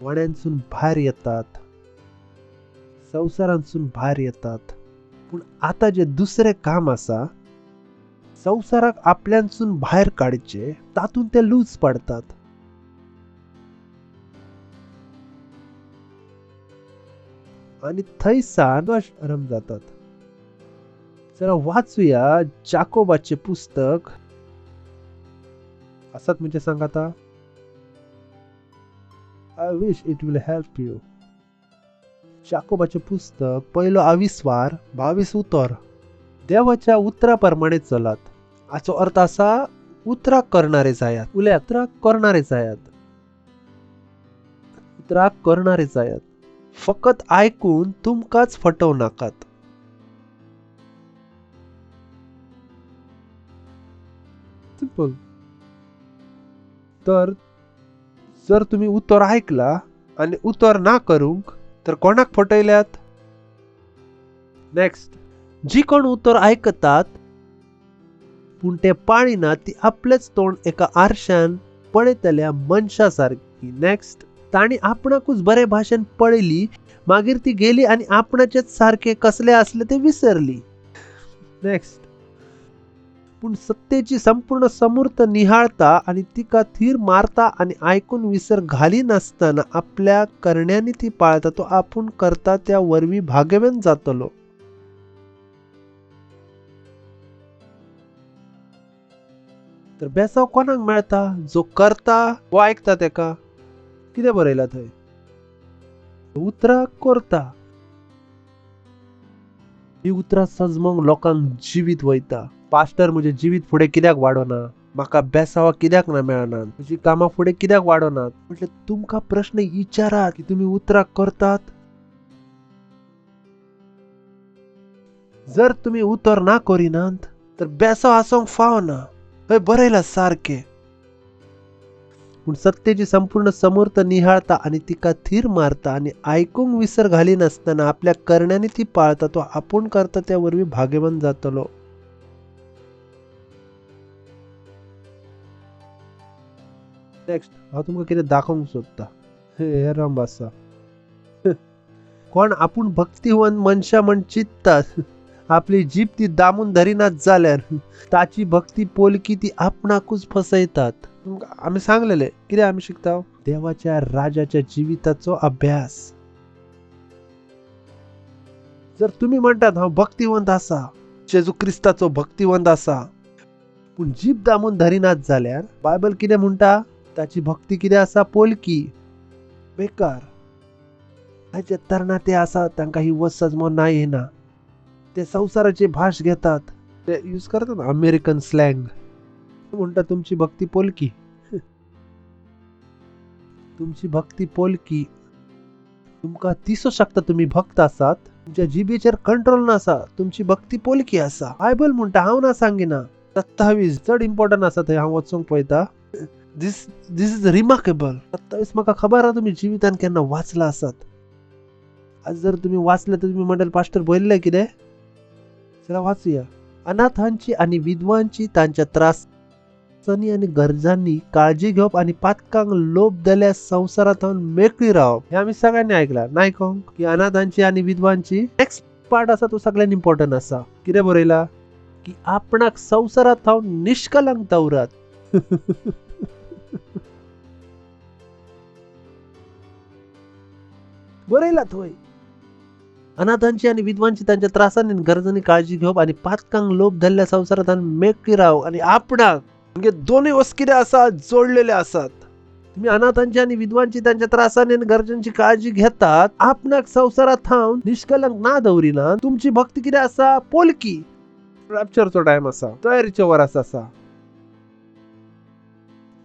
व्हण्यानसून भायर येतात, संवसारांसून भायर येतात. पूण आता जे दुसरे काम आसा, संवसाराक आपल्यानसून भायर काडचे, तातून ते लूज पडतात. आणि थंयसान आरंभ जातात. जरा वाचूया जाकोबाचे पुस्तक. असत म्हणजे सांगा आता. I wish it will help you. जाकोबाचे पुस्तक 1 22 उतर. देवाच्या उतराप्रमाणे चलात. हाचो अर्थ असा, उतराक करणारे जायात. उल्याक उतराक करणारे जायात. उतराक करणारे जायात. फकत ऐकून तुमकाच फटवू नाकात. सिंपल. तर जर तुम्ही उतर ऐकला आणि उतर ना करूंक तर कोणाक फटयल्यात? नेक्स्ट. जी कोण उतर ऐकतात पूण ते पाळिना ती आपलेच तोंड एका आरशान पळयतल्या मनशा सारकी. नेक्स्ट. ताणी आपणाकूच बरे भाशेन पळयली, मागीर ती गेली आणि आपणाचेच सारखे कसले असले ते विसरली. नेक्स्ट. पूण सत्तेची संपूर्ण समूर्त निहाळता आणि तिका थीर मारता आणि ऐकून विसर घाली नसताना आपल्या करण्याने ती पाळता, तो आपण करता त्या वरवी भाग्यवान जातलो. तर बेसाव कोणाक मेळता? जो करता व ऐकता तेका. कितें बरयला थंय? उतरां करता. ही उतरां सजमोंक लोकांक जिवीत वयता. पास्टर म्हजे जिवीत फुडें कित्याक वाडोना? म्हाका बेसावा कित्याक ना मेळनात? म्हजी कामां फुडें कित्याक वाडोनात? म्हटले तुमकां प्रश्न विचारात की तुमी उतरां करतात. जर तुम्ही उतर ना करिनात तर बेसाव आसोंक फावना. थंय बरयला सारखे. पूण सत्तेची संपूर्ण समूर्त निहाळता आणि तिका थीर मारता आणि ऐकूंक विसर घाली नसताना आपल्या करण्याने ती पाळता, तो आपूण करता त्या वरवी भाग्यवान जातलो. नेक्स्ट. हांव तुमकां कितें दाखोवंक सोदता. हे राम असा कोण आपण भक्तिवन मनशा म्हण चित्तात आपली जीभ ती दामून धरीनात जाल्यार ताची भक्ती पोलकी ती आपणाकूच फसयतात. आम्ही सांगलेले किती आम्ही शिकता देवाच्या राजाच्या जीविताचो अभ्यास. जर तुम्ही म्हणतात हा भक्तिवंत असा जेजू ख्रिस्ताचो भक्तिवंत असा पण जीभ दामून धरीनात जाल्यार बायबल कितें म्हणटा ताची भक्ती कितें असा पोलकी बेकार. आयचे तरणाटे आसा तांकां ही वस्त सजमो नाही येना. ते संसाराची भाश घेतात ते यूज करतात अमेरिकन स्लँग म्हणटा तुमची भक्ती पोलकी. तुमची भक्ती पोलकी तुमका दिसू शकता तुम्ही भक्त आसात तुमच्या जिबेचेर कंट्रोल नसा तुमची भक्ती पोलकी असा. बायबल म्हणटा हांव ना सांगिना 27 चड इम्पॉर्टंट आसा थंय हांव वचूंक पळयता. दिस इज रिमार्केबल. 27 म्हाका खबर आहा तुम्ही जिवितान केन्ना वाचला आसात. आज जर तुम्ही वाचले तर तुम्ही म्हणटाल पास्टर बोलले कितें चला वाचूया. अनाथांची आणि विधवांची तांच्या त्रासांनी आणि गरजांनी काळजी घेवप आणि पातकांक लोभ दिल्या संसारात मेकळी रावप. हे आम्ही सगळ्यांनी ऐकला नाही का की अनाथांची आणि विधवांची नेक्स्ट पार्ट असा तो सगळ्यांत इम्पॉर्टंट असा. कितें बरयला की आपणाक संसारात निष्कलंक दवरात. बरयला थंय अनाथांची आणि विधवांची त्यांच्या त्रासांनी गरजांनी काळजी घेवप आणि पातकांक लोभ धरल्या संसारात मेकळी राव आणि आपणाक म्हणजे दोन्ही वस्त कितें आसा जोडलेले असतात. तुम्ही अनाथांची आणि विधवांची त्यांच्या त्रासांनी आणि गरजांची काळजी घेतात आपणाक संसारात थांब निष्कलंक ना दवरिना. तुमची भक्ती कितें आसा पोलकी. रॅप्चरचो टाइम असा तयारीचे वर असा.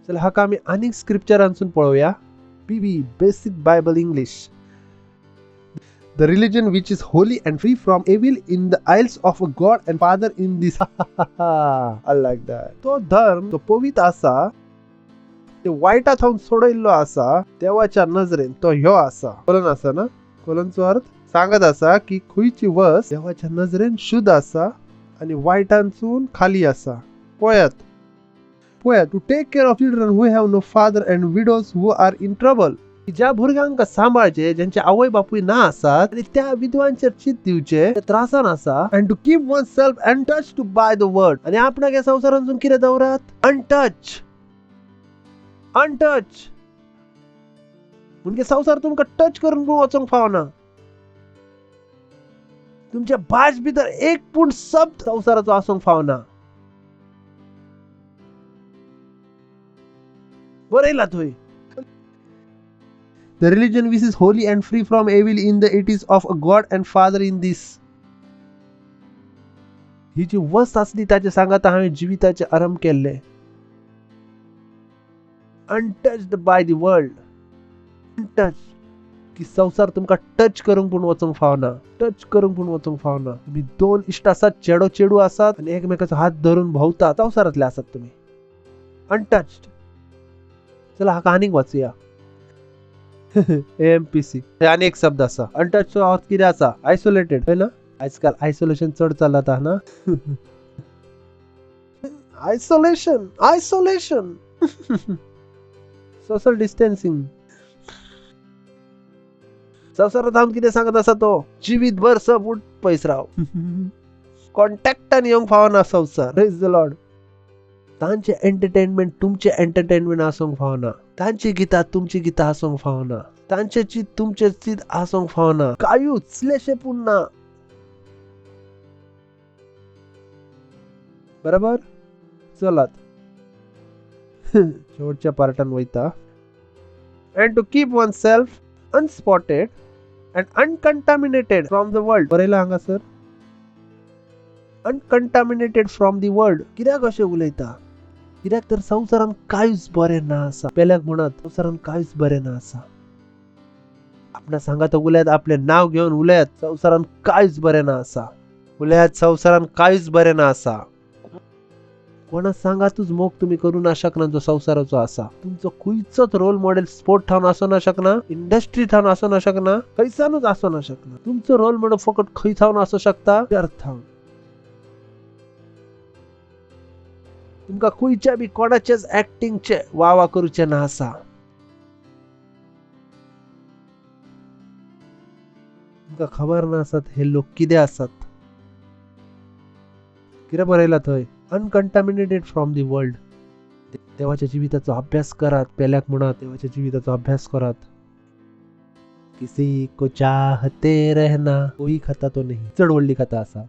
चला हाका आम्ही अनेक स्क्रिप्चरांसून पळोवया. BB basic Bible English. The religion which is holy and free from evil in the isles of God and Father in this. I like that. तो धर्म तो पवित्र असा ते वाईटात हाऊन सोडयल्लो असा देवाच्या नजरेन तो ह्यो असा. कोलन असा ना कोलनचो अर्थ सांगत असा की खंयची वस्त देवाच्या नजरेन शुद्ध असा आणि वाईटांसून खाली असा. पोयात to take care of children who have no father and widows who are in trouble. ज्या भुरग्यांक सांभाळचे ज्यांचे आवय बापूय ना आसात आणि त्या विधवांचेर चित दिवचे त्रासान आसा. And to keep oneself untouched by the word. आणि आपणाक ह्या संवसारांसून कितें दवरात अनटच. म्हणजे संवसार तुमकां टच करून वचोंक फावना. तुमच्या भाश भितर एक पूण शब्द संवसाराचो आसूंक फावना. बरयला थंय. The religion which is holy and free from evil in the it is of a God and Father in this. ही जी वस्त असली ताचे सांगात हांवें जिविताचे आरंभ केल्ले. Untouched by the world. Untouch की संसार तुमकां टच करूंक पूण वचोंक फावना. तुम्ही दोन इश्ट आसात चेडू आसात आणि एकमेकाचो हात धरून भोंवतात संवसारांतले आसात तुम्ही अनटच्ड. चला हाका आनीक वाचूया. AMPC हे अनेक शब्द असा. अनटचचो अर्थ कितें आसा आयसोलेटेड है ना. आजकाल आयसोलेशन चड चलत आहा ना. Isolation social distancing. संवसारात हांव कितें सांगत आसा तो जिवीतभर सब उठ पयस राव. कॉन्टॅक्टान येवंक फावना संवसार. Praise the Lord. तांचे एंटरटेनमेंट तुमचे एंटरटेनमेंट आसूंक फावना. तांची गितां तुमची गितां आसूंक फावना. तांचे चित तुमचे चित आसूंक फावना. कायूच लेशे पूण ना. बरोबर चलात शेवटच्या पार्टान वयता. And to keep oneself unspotted and uncontaminated from the world. बरयला हांगासर अनकंटामिनेटेड फ्रॉम द वर्ल्ड. कित्याक अशें उलयता. कित्याक तर संवसारान कांयच बरें ना आसा. पेल्याक म्हणत संवसारान कांयच बरें ना आसा. आपणा सांगात उलयात आपले नाव घेवन उलयात संवसारान कांयच बरें ना आसा. उलयात संवसारान कांयच बरें ना आसा. कोणा सांगातूच मोग तुम्ही करू ना शकना जो संवसाराचो आसा. तुमचो खंयचोच रोल मॉडेल स्पोर्ट थावन आसो ना शकना. इंडस्ट्री थावन आसो ना शकना. खंयसानूच आसो ना शकना. तुमचो रोल मॉडेल फकत खंय थावन आसो शकता अर्थ थावन. तुमका खंयच्या बी कोणाचेच ऍक्टिंगचे वाह करूचे ना आसा. तुमका खबर नासत हे लोक कितें आसात. कितें बरयला थंय, अनकंटामिनेटेड फ्रॉम दी वर्ल्ड. देवाच्या जिविताचो अभ्यास करात. पेल्याक म्हणा देवाच्या जिविताचो अभ्यास करात. किसी को चाहते रहना कोई खाता तो नहीं, चढ व्हडली कथा आसा.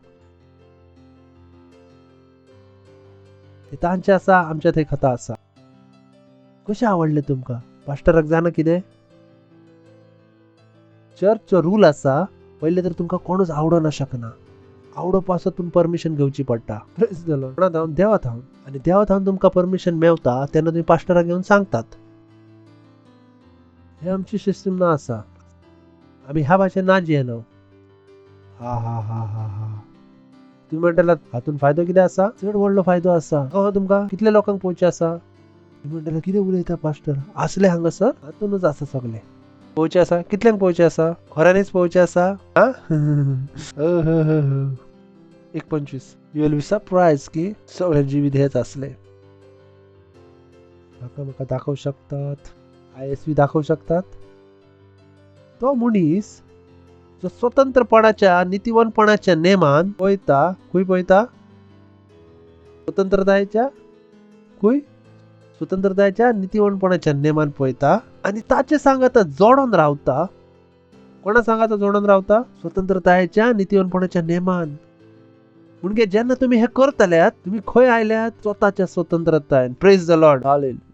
ते तांचे आसा, आमच्या थंय कथा आसा. कशें आवडले तुमका? पास्टराक जाणा कितें, चर्चचो रूल आसा, पहिले तर तुमका कोणूच आवडना शकना. आवडपासून परमिशन घेवची पडटा. देवात हांव आणि देवात हांव तुमका परमिशन मेवता तेन्ना तुम्ही पास्टराक घेऊन सांगतात. हे आमची सिस्टम ना आसा. आम्ही ह्या भाशेन ना जियेना. हा हा हा हा हा तुम्ही म्हणटालात हातून फायदो कितें आसा? चड व्हडलो फायदो आसा. तुमका कितल्या लोकांक पोवचे आसा? तुम्ही म्हणटाला कितें उलयता पास्टर, असले हांगासर हातूनच आसा सगळे. पोवचे आसा, कितल्यांक पोवचे आसा? खऱ्यानीच पोवचे आसा. 1:25 यू विल बी सरप्राइज की सगळे जिवीत हेच असले. म्हाका दाखवू शकतात, ISV दाखवू शकतात. तो मनीस जो स्वतंत्रपणाच्या नीतिवनपणाच्या नेमान पळयता, खंय पळयता? स्वतंत्रतायेच्या नीतिवनपणाच्या नेमान पळयता आणि ताचे सांगाता जोडून रावता. कोणा सांगाता जोडून रावता? स्वतंत्रतायेच्या नीतिवनपणाच्या नेमान. म्हणजे जेन्ना तुम्ही हे करतल्यात, तुम्ही खंय आयल्यात? स्वतःच्या स्वतंत्रतायेन. Praise the Lord. हालेलुया.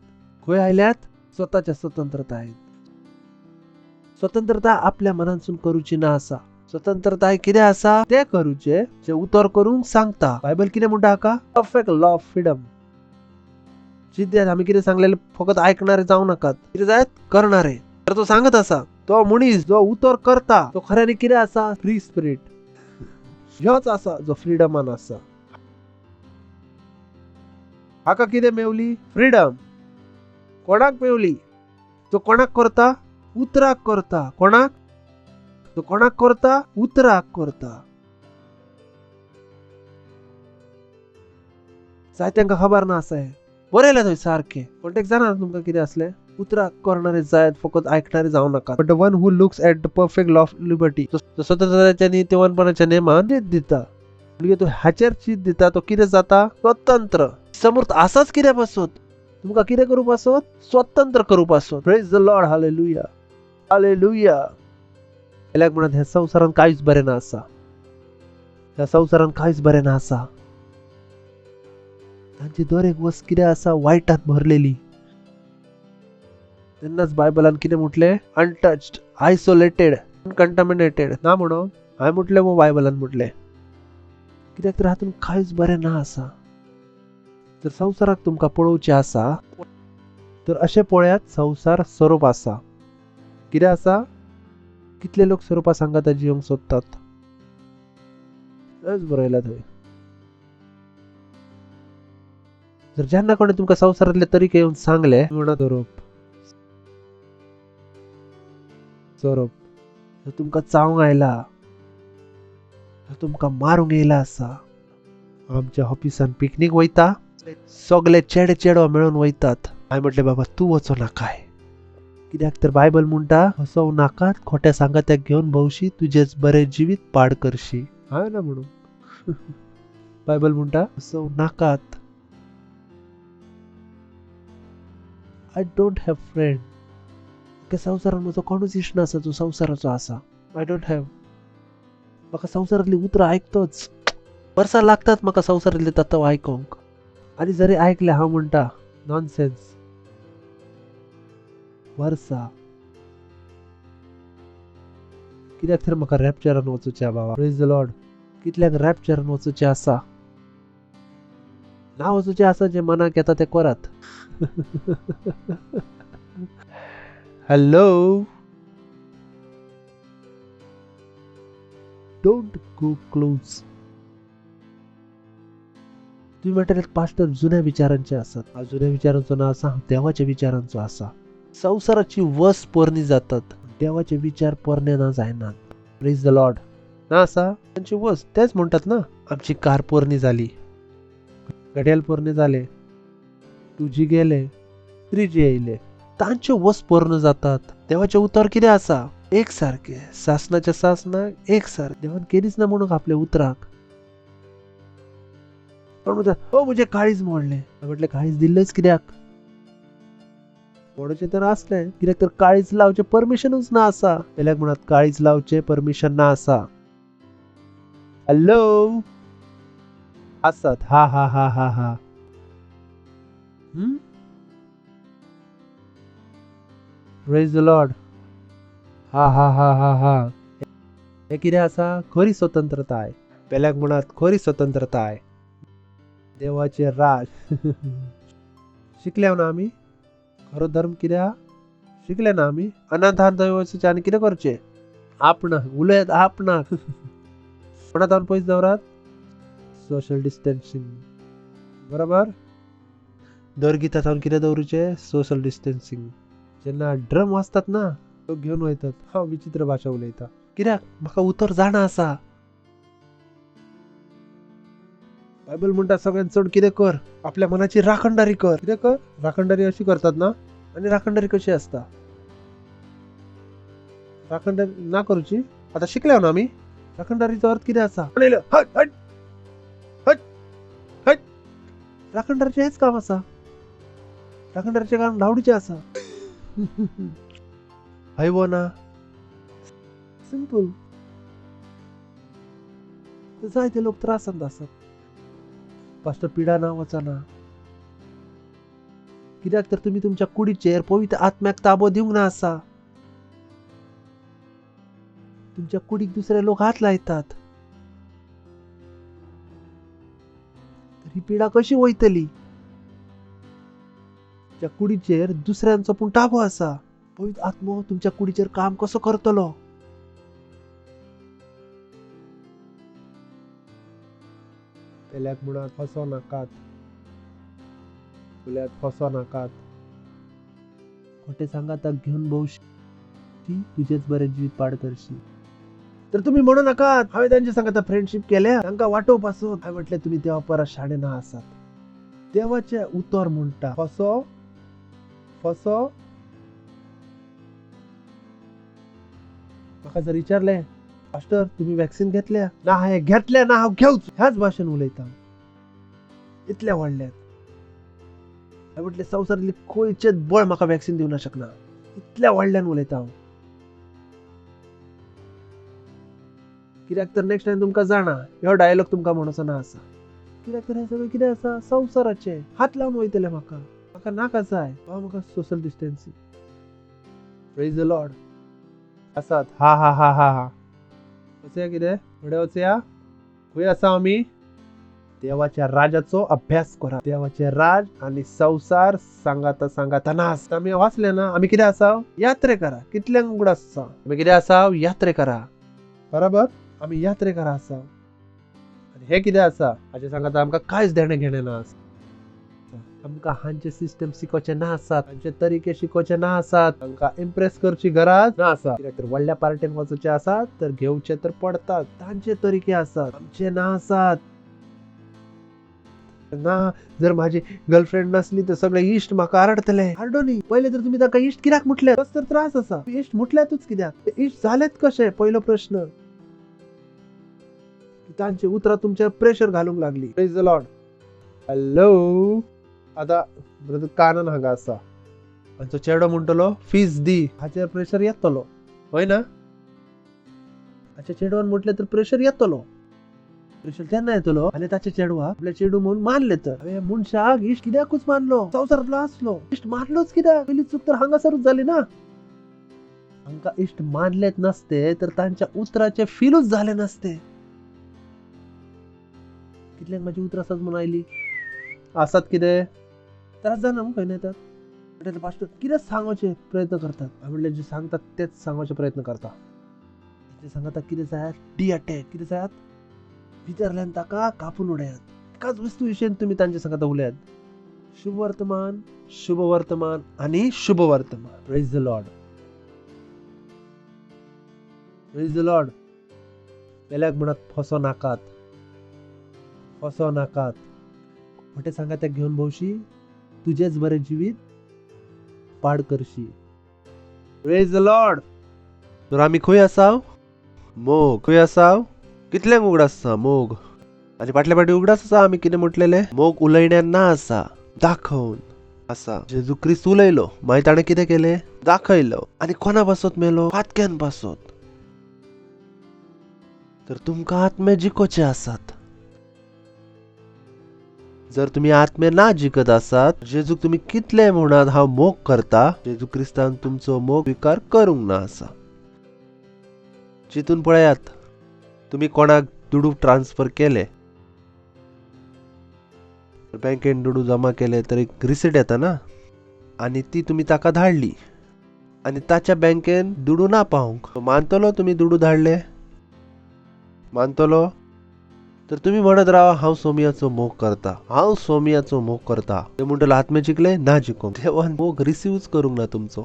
खंय आयल्यात? स्वतःच्या स्वतंत्रतायेन. स्वतंत्रता आपल्या मनांसून करूची ना आसा. स्वतंत्रता कितें आसा ते करूचे जे उतर करूंक सांगता. बायबल कितें म्हणटा हाका? Perfect law of freedom. जिद्यात आम्ही कितें सांगलेले फकत ऐकणारे जाऊ नकात, कितें जायत करणारे. तर तो सांगत आसा तो मनीस जो उतर करता तो खऱ्यानी कितें आसा? Free spirit. ह्योच आसा जो फ्रीडमान आसा. हाका कितें मेवली? फ्रीडम. कोणाक मेवली? तो कोणाक करता? उतराक करता. कोणाक? तो कोणाक करता? उतराक करता. जायत्यांका खबर ना आसा. बरयलें थंय सारखें. पण तेका जाणा तुमकां कितें असलें? उतराक करणारे जायत, फकत ऐकणारे जाऊ नका. But the one who looks at the perfect law of liberty, स्वतंत्रतेच्या नीतिवनपणाच्या नेमान चीत दिता. म्हणजे तो हाचेर चीत दिता, तो कितें जाता? स्वतंत्र. समर्थ आसाच कितें पासून? तुमकां कितें करूं पासून? स्वतंत्र करूं पासून. Praise the Lord. Hallelujah. Hallelujah. पेल्याक म्हणत ह्या संवसारान कांयच बरें ना आसा. ह्या संवसारान कांयच बरें ना आसा. तांची दर एक वस्त कितें आसा? वायटात भरलेली. तेन्नाच बायबलान कितें म्हटलें? अनटच्ड, आयसोलेटेड, अनकंटामिनेटेड ना म्हणून हांवें म्हटलें वो बायबलान म्हटलें. कित्याक तर हातून कांयच बरें ना आसा. जर संवसाराक तुमकां पळोवचें आसा तर अशें पळयात संवसार सोरोप आसा. कितें आसा? कितले लोक सोरोपा सांगाता जिवंक सोदतात. हेच बरयला थंय. जर जेन्ना कोणी तुमकां संवसारातले तरीके येवन सांगले म्हणा सोरोप तुमकां चावंक आयला, तुमकां मारूंक येयला आसा. आमच्या ऑफिसान पिकनीक वयता, सगळे चेडो मेळून वयतात. हांवें म्हटलें बाबा तूं वचो नाकाय. कित्याक तर बायबल म्हणटा हसोव नाकात, खोट्या सांगात्याक घेवन भोवशी, तुजेच बरें जिवीत पाड करशी. हांवें ना म्हणून बायबल म्हणटा हसोव नाकात. I don't have friend. संवसारान म्हजो कोणूच इश्ट नासा जो संवसाराचो आसा. I don't have. म्हाका संवसारांतली उतरां आयकतोच. वर्सां लागतात म्हाका संवसारांतली तत्व आयकोंक. आनी जरी आयकले हांव म्हणटा नॉनसेन्स. वर्सां. कित्याक तर म्हाका रॅप्चरान वचूचें बाबा. Praise the Lord. कितल्याक रॅप्चरान वचूचें आसा. ना वचूचें आसा जे मनाक येता तें करात. हॅलो. Don't go close. तुम्ही म्हणटात पास्टर जुन्या विचारांचे आसात. हांव जुन्या विचारांचो ना आसा, हांव देवाच्या विचारांचो आसा. संवसाराची वस पोरणी जातात, देवाचे विचार पोरणे ना जायनात. Praise the Lord. ना आसा तांची वस. तेच म्हणटात ना आमची कार पोरणी जाली, घड्याळ पोरणे जाले, 2G गेले, 3G येयले. तांचे वस पूर्ण जातात. देवाचे उतर कितें आसा? एक सारखे सासनाच्या सासनाक एक सारखे. देवान केलीच ना म्हणून आपल्या उतराक. पण म्हणतात हो म्हणजे काळीज मोडले. म्हटले काळीज दिल्लेच कित्याक? मोडचे तर असले कित्याक तर काळीज लावचे परमिशनच ना आसा. पेल्याक म्हणत काळीज लावचे परमिशन ना आसा. हॅलो असत हा हा हा हा हा. Praise the Lord. हा हा हा हा हा. हे कितें आसा? खरी स्वतंत्रता आहे. पेल्याक म्हणत खरी स्वतंत्रता आहे. देवाचे राज. शिकल्या ना आम्ही. खरो धर्म कितें हा? शिकले ना आम्ही. अनाथान दैवचे आनी कितें करचे? आपणाक उलयत आपणाक. कोणा जावन पयस दवरात? Social distancing. बरोबर? दर गिता जावन कितें दवरूचे? Social distancing. जेन्ना ड्रम वाजतात ना तो घेऊन वयतात. हांव विचित्र भाशा उलयता. कित्याक? म्हाका उतर जाणा आसा. बायबल म्हणटा सगळ्यात चड कितें कर? आपल्या मनाची राखणदारी कर. कितें कर? राखणदारी अशी करतात ना. आणि राखणदारी कशी असता? राखणदारी ना करूची. आता शिकल्या ना आम्ही. राखणदारीचो अर्थ कितें आसा? हट हट हट हट. राखणदारीचे हेच काम आसा. राखणदारीचे काम धावडीचे आसा. हयवो ना. सिंपल. जायते लोक त्रासांत आसात. पास्टर पिडा ना वचना. कित्याक तर तुम्ही तुमच्या कुडीचेर पवित्र आत्म्याक ताबो दिवंक ना आसा. तुमच्या कुडीक दुसरे लोक हात लायतात. तर ही पिडा कशी वयतली? तुमच्या कुडीचेर दुसऱ्यांचो पूण ताबो आसा. पवित्र आत्मो तुमच्या कुडीचेर काम कसो करतलो? पेल्याक म्हणत फसो नाकात. फुल्यात फसो नाकात. खोटे सांगाताक घेऊन भोवशी तुझेच बरे जीवित पाड करशी. तर तुम्ही म्हणू नकात हांवें तांचे सांगाता फ्रेंडशिप केल्या तांकां वाटोवपासून. हांवें म्हटलें तुम्ही देवा परस शाणे ना आसात. देवाचे उतर म्हणटा फसो फसो. म्हाका जर विचारले पास्टर तुम्ही वॅक्सिन घेतल्या? ना हांवें घेतल्या ना हांव घेवच. ह्याच भाशेन उलयता. इतल्या व्हडल्यात. हांवें म्हटलें संवसारांतली खंयचेच बळ म्हाका वॅक्सिन दिवना शकना. इतल्या व्हडल्यान उलयता हांव. कित्याक तर नेक्स्ट टायम तुमकां जाणा ह्यो डायलॉग तुमकां म्हणोचो ना आसा. कित्याक तर हे सगळें कितें आसा? संवसाराचे हात लावन वयतले म्हाका. म्हाका नाका जाय. म्हाका social distancing. Praise the Lord. आसात हा हा हा हा हा. वचया कितें? फुडें वचया. खंय आसा आमी? देवाच्या राजाचो अभ्यास करा. देवाचे राज आणि संसार सांगाता सांगाता नास. आम्ही वाचले ना. आम्ही कितें आसा? यात्रेकरा. कितल्यांक उगडास आसा? आम्ही कितें आसा? यात्रेकरा. बरोबर? आम्ही यात्रेकरा आसा. आणि हे कितें आसा? हाचे सांगाता आमकां कांयच देणें घेणें ना आसा. आमकां हांचे सिस्टम शिकोवचे ना आसात. हांचे तरिके शिकोवचे ना आसात. आमकां इम्प्रेस करची गरज ना आसा. कित्याक तर व्हडल्या पार्टेन वचूचे आसात तर घेवचे तर पडतात. तांचे तरिके आसात. आमचे ना आसात. ना जर माझी गर्लफ्रेंड नसली तर सगळे इश्ट म्हाका आरडतले. आरडोनी पहिले तर तुम्ही ताका इश्ट कित्याक म्हटले? तस तर त्रास आसा. इश्ट म्हटल्यातूच कित्याक? इश्ट जालेत कशे? पहिलो प्रश्न. तांची उतरां तुमचेर प्रेशर घालूंक लागली. Praise the Lord. हॅलो. आता ब्रदर कानन हांगा आसा. आमचो चेडो म्हणटलो फीज दी. हाचेर प्रेशर येतलो. होय ना? हाच्या चेडवान म्हटले तर प्रेशर येतलो. प्रेशर तेन्ना येतलो आनी ताचे चेडवा आपल्या चेडू म्हणून मानले तर. हांवें मनशाक इश्ट कित्याकूच मानलो? संवसारांतलो आसलो. इश्ट मानलोच कित्याक? पयली चूक तर हांगासरूच जाली ना. हांकां इश्ट मानलेच नसते तर तांच्या उतराचे फीलूच झाले नसते. कितल्यांक म्हाजी उतरां सज म्हणून आयली? आसात कितें? त्रास जाना खंय येतात. म्हणटा पास्टर कितें सांगोचे प्रयत्न करतात. हांवें म्हणलें जे सांगतात तेच सांगोचे प्रयत्न करता. ते सांगता कितें जायात? The attack. कितें जायात? भितरल्यान ताका कापून उडयात. एकाच वस्तू विशयी तुम्ही तांचे सांगता उलयात. शुभ वर्तमान, शुभ वर्तमान आणि शुभ वर्तमान. Praise the Lord. Praise the Lord. पेल्याक म्हणत फसो नाकात. फसो नाकात. खोटे सांगात्याक घेऊन भोवशी तुझेच बरे जीवित पाड करशी. Praise the Lord. तर आम्ही खंय आसाव? मोग. खंय आसाव? कितल्यांक उगडास आसा मोग? आनी फाटल्या फाटी उगडास आसा आमी कितें म्हटलेले? मोग उलयण्यान ना आसा, दाखोवन आसा. जेजू क्रिस्त उलयलो, मागीर ताणें कितें केलें? दाखयलो. आनी कोणा पासत मेलो? फातक्यान पासत. तर तुमकां आत्मे जिकोचे आसात. जर तुम्ही आत्मे ना जिकत आसात, जेजूक तुम्ही कितले म्हणात हांव मोग करता, जेजू क्रिस्तान तुमचो मोग स्वीकार करूंक ना आसा. चिंतून पळयात, तुम्ही कोणाक दुडू ट्रान्सफर केले, बँकेन दुडू जमा केले तर एक रिसीट येता ना, आणि ती तुम्ही ताका धाडली आणि ताच्या बँकेन दुडू ना पावंक, मानतलो तुम्ही दुडू धाडले? मानतलो? तर तुम्ही म्हणत राहा हांव सोमियाचो मोग करता, हांव सोमियाचो मोग करता. ते म्हणटलो आत्मे जिकले ना जिकोंक. देवान मोग रिसिव्हच करूंक ना तुमचो.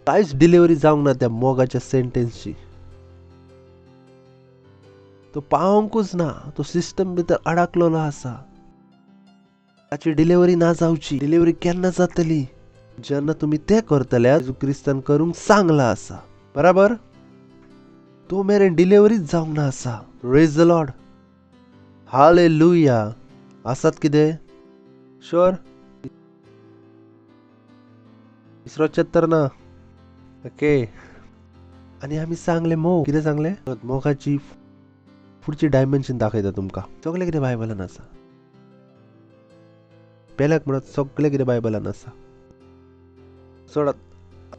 कांयच डिलिव्हरी जावंक ना त्या मोगाच्या सेंटेन्सची. तो पावंकूच ना, तो सिस्टम भितर अडकलेलो आसा. ताची डिलिव्हरी ना जावची. डिलिव्हरी केन्ना जातली? जेन्ना तुम्ही ते करतले जेजू क्रिस्तान करूंक सांगला आसा. बराबर? तो मेरेन डिलिव्हरीच जावंक ना आसा. Praise the Lord. हालेलुया. आसात कितें? शुअर? विसरचेत तर ना? ओके. आणि आम्ही सांगले मोग. कितें सांगले? मोगाची पुढची डायमेन्शन दाखयता तुमकां. सगळें कितें बायबलान आसा. पेल्याक म्हणत सगळें कितें बायबलान आसा. सोडात.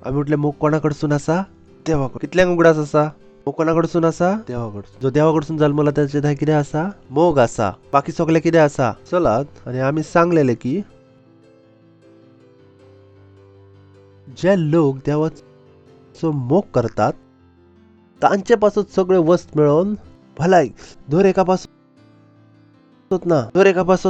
आमी म्हटलें मोग कोणा कडसून आसा? देवा कडसून. कितल्यांक उगडास आसा? मोग कोणा कडसून आसा? देवा कडसून. जो देवा कडसून जल्मला त्याचे थंय कितें आसा? मोग आसा. बाकी सगळें कितें आसा? चलात. आणि आमी सांगलेले की जे लोक देवाचो मोग करतात तांचे पासून सगळे वस्त मेळोन भलायक दोरेका पासत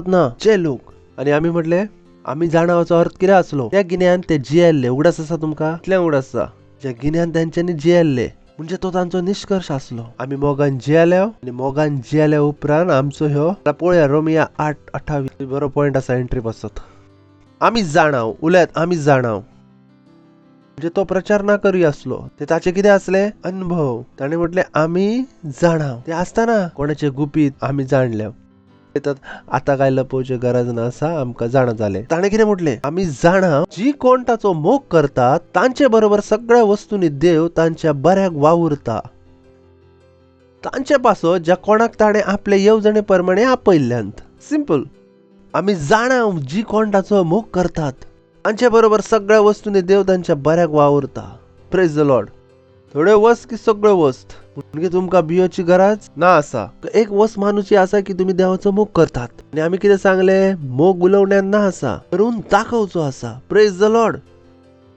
ना जे लोक. आणि आमी म्हटले आमी जाणावाचो अर्थ कितें आसलो? त्या गिन्यान ते जियेल्ले. उगडास आसा तुमकां? कितल्यांक उगडास आसा? ज्या गिन्यान तेंच्यांनी जियेल्ले, म्हणजे तो तांचो निष्कर्श आसलो. आमी मोगान जियेल्या आणि मोगान जियेल्या उपरांत आमचो ह्यो पळोवया रोमिया 8:28 बरो पॉयंट आसा एंट्री पासत. आमी जाणाव उलयत आमी जाणाव. म्हणजे तो प्रचार ना करी आसलो. ते ताचे कितें आसले? अनुभव. ताणें म्हटले आमी जाणाव. ते आसतना कोणाचे गुपीत आमी जाणले. आता काय लपोवची गरज नासा, आमकां जाणा जाले. ताणें कितें म्हटले? आमी जाणाव जी कोण ताचो मोग करतात तांचे बरोबर सगळ्या वस्तूंनी देव तांच्या बऱ्याक वावुरता. तांचे पासो ज्या कोणाक ताणें आपले येवजणे प्रमाणे आपयल्ल्यांत. सिंपल. आमी जाणाव जी कोण ताचो मोग करतात तांचे बरोबर सगळ्या वस्तूंनी देव तांच्या बऱ्याक वावुरता. Praise the Lord. थोडे वस्त की सगळे वस्त म्हणजे तुमकां भियोची गरज ना आसा. एक वस्त मानुची आसा की तुम्ही देवाचो मोग करतात. आणि आमी कितें सांगले? मोग उलोवण्यान ना आसा, करून दाखोवचो आसा. Praise the Lord.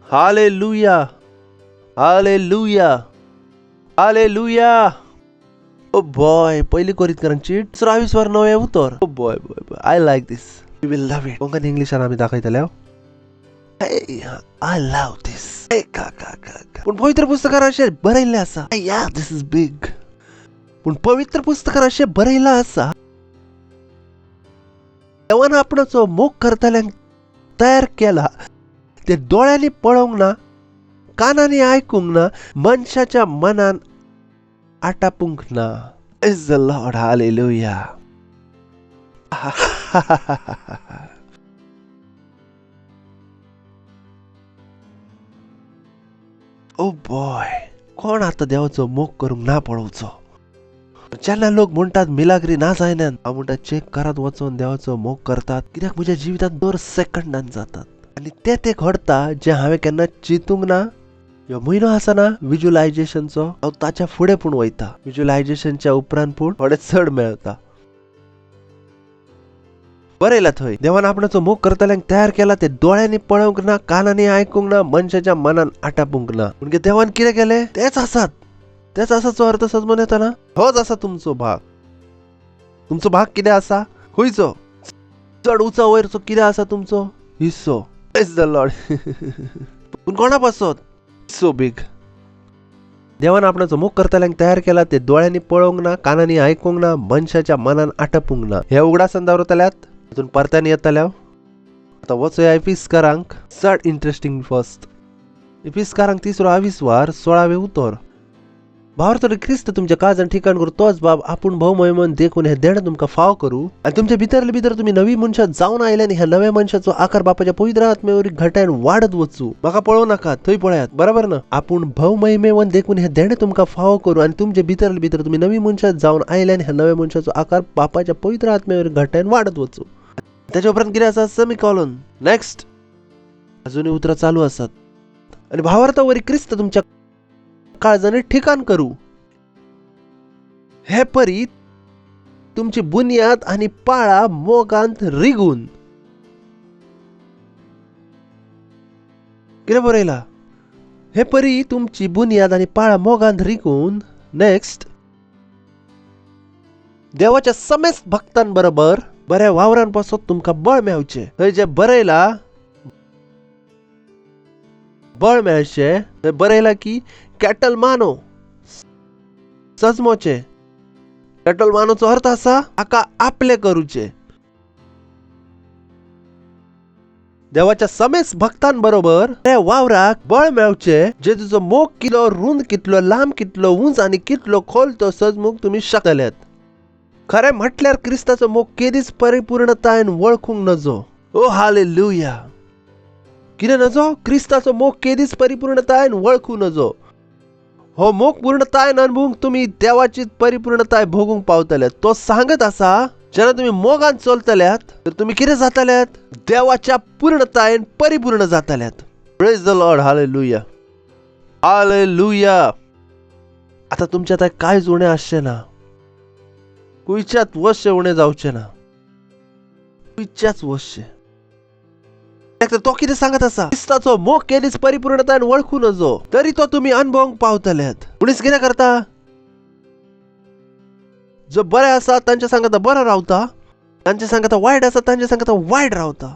Hallelujah. Hallelujah. Hallelujah. Oh boy. पहिली कोरिंथीयांची 23:9 उतर. Oh boy boy boy. I like this. You will love it. Konkani इंग्लिशान आमी दाखयतले. I love this. पण पवित्र पुस्तकात अशें बरयल्लें आसा. Yeah, this is big. पण पवित्र पुस्तकात अशें बरयल्लें आसा देवान आपणाचो मोग करतल्यांक तयार केला. ते दोळ्यांनी पळोवंक ना, कानांनी आयकूंक ना, मनशाच्या मनान आटापूंक ना. Praise the Lord. Hallelujah. Oh boy. कोण आता देवाचो मोग करूंक ना पळोवचो? जेन्ना लोक म्हणटात मिलाग्री ना जायनात, हांव म्हणटा चेक करत वचून देवाचो मोग करतात, कित्याक म्हज्या जिवितांत दर सेकंडान जातात. आनी ते घडता जे हांवें केन्ना चिंतूंक ना. ह्यो म्हयनो आसा ना विज्युलायझेशनचो, हांव ताच्या फुडें पूण वयता. विज्युलायझेशनच्या उपरांत पूण थोडें चड मेळटा. बरयला थंय देवान आपणाचो मोग करतल्यांक तयार केला. ते दोळ्यांनी पळोवंक ना, कानांनी आयकूंक ना, मनशाच्या मनान आटापूंक ना. म्हणजे देवान कितें केलें? तेच आसात. तेच आसाचो अर्थ समजून येता ना? होच आसा तुमचो भाग. तुमचो भाग कितें आसा? खंयचो? चड उंचो वयरचो कितें आसा तुमचो हिस्सो? Praise the Lord. पूण कोणा पासत? So big. देवान आपणाचो मोग करतल्यांक तयार केला. ते दोळ्यांनी पळोवंक ना, कानांनी आयकूंक ना, मनशाच्या मनान आटापूंक ना. हे उगडासान दवरतल्यात तितून परत्यान येतल्या. आता वचूया इफिस्करांक. चड इंटरेस्टिंग फर्स्ट इफिस्कारांक 3:20 उतर. भावार्थी ख्रिस्त तुमच्या काळजान ठिकाण करू तोच बाब आपूण भोव मोहिमेन देखून हे देणें तुमकां फाव करू आनी तुमच्या भितर तुम्ही नवी मनशां जावन आयल्यान ह्या नव्या मनशाचो आकार बापाच्या पवित्र आत्म्यावरी घटायन वाढत वचू. म्हाका पळोव नाका, थंय पळयात, बरोबर ना? आपूण भोव मोहिमेन देखून हे देणें तुमकां फाव करू आनी तुमच्या भितर तुम्ही नवी मनशां जावन आयल्यान ह्या नव्या मनशाचो आकार बापाच्या पवित्र आत्म्यावरी घटायन वाढत वचू. त्याच्या उपरांत कितें आसा? सेमिकॉलन. नेक्स्ट अजूनही उतरां चालू आसात. आणि भावार्थावरी ख्रिस्त तुमच्या काळजाने ठिकाण करू. हे परी तुमची बुनियाद आणि पाळा मोगांत रिगून. कितें बरयला? हे परी तुमची बुनियाद आणि पाळा मोगांत रिगून. नेक्स्ट देवाच्या समेस्त भक्तांबरोबर बऱ्या वावरांपासून तुमकां बळ मेळचें. थंय जे बरयला बळ मेळचें थंय बरयला की कॅटल मानो सजमोचे. कॅटल मानोचो अर्थ आसा आका आपले करूचे. देवाच्या समेस्त भक्तांबरोबर त्या वावराक बळ मेळचे जेजूचो मोग कितलो रुंद कितलो लांब कितलो उंच आणि कितलो खोल तो सजमूक तुम्ही शकतल्यात. खरें म्हटल्यार क्रिस्ताचो मोग केदीच परिपूर्णतायेन वळखूंक नजो. ओ हालेलुया. कितें नजो? क्रिस्ताचो मोग केदीच परिपूर्णतायेन वळखूंक नजो. हो मोग पूर्णतायेन अनुभवूंक तुम्ही देवाची परिपूर्णताय भोगूंक पावतल्यात. तो सांगत आसा जेन्ना तुम्ही मोगान चलतल्यात तर तुम्ही कितें जातल्यात? देवाच्या पूर्णतायेन परिपूर्ण जातल्यात. Praise the Lord. Hallelujah. Hallelujah. आता तुमच्या थंय कांयच उणें आसचें ना. खंयच्याच वस्तूचें उणें जावचें ना. खंयच्याच वस्तूचें. तो कितें सांगत आसा? क्रिस्ताचो मोग केदीच परिपूर्णतायेन वळखूं नजो तरी तो तुम्ही अनुभवूंक पावतल्यात. मनीस कितें करता? जो बरे आसा तांच्या सांगता बरो रावता, तांच्या सांगता वायट आसा तांच्या सांगता वायट रावता.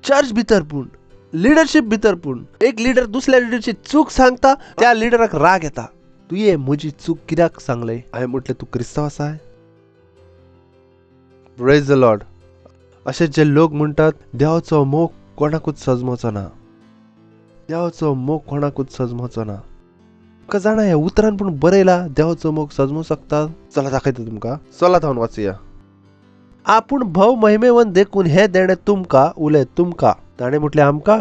चर्च भितर पूण लिडरशिप भितर पूण एक लिडर दुसऱ्या लिडरची चूक सांगता त्या लिडराक राग येता. तुये म्हजी चूक कित्याक सांगलय? हांवें म्हटलें तूं क्रिस्तांव आसाय. Praise the Lord. अशे जे लोक म्हणटात देवाचो मोग कोणाकूच सजमोचो ना. देवाचो मोग कोणाकूच सजमोचो ना. तुका जाणा ह्या उतरान पूण बरयला देवाचो मोग सजमूंक शकता. चला दाखयता तुमकां. चला थावन वाचुया. आपूण भव महिमेवन देखून हे देणें तुमकां उलय तुमकां. ताणें म्हटलें आमकां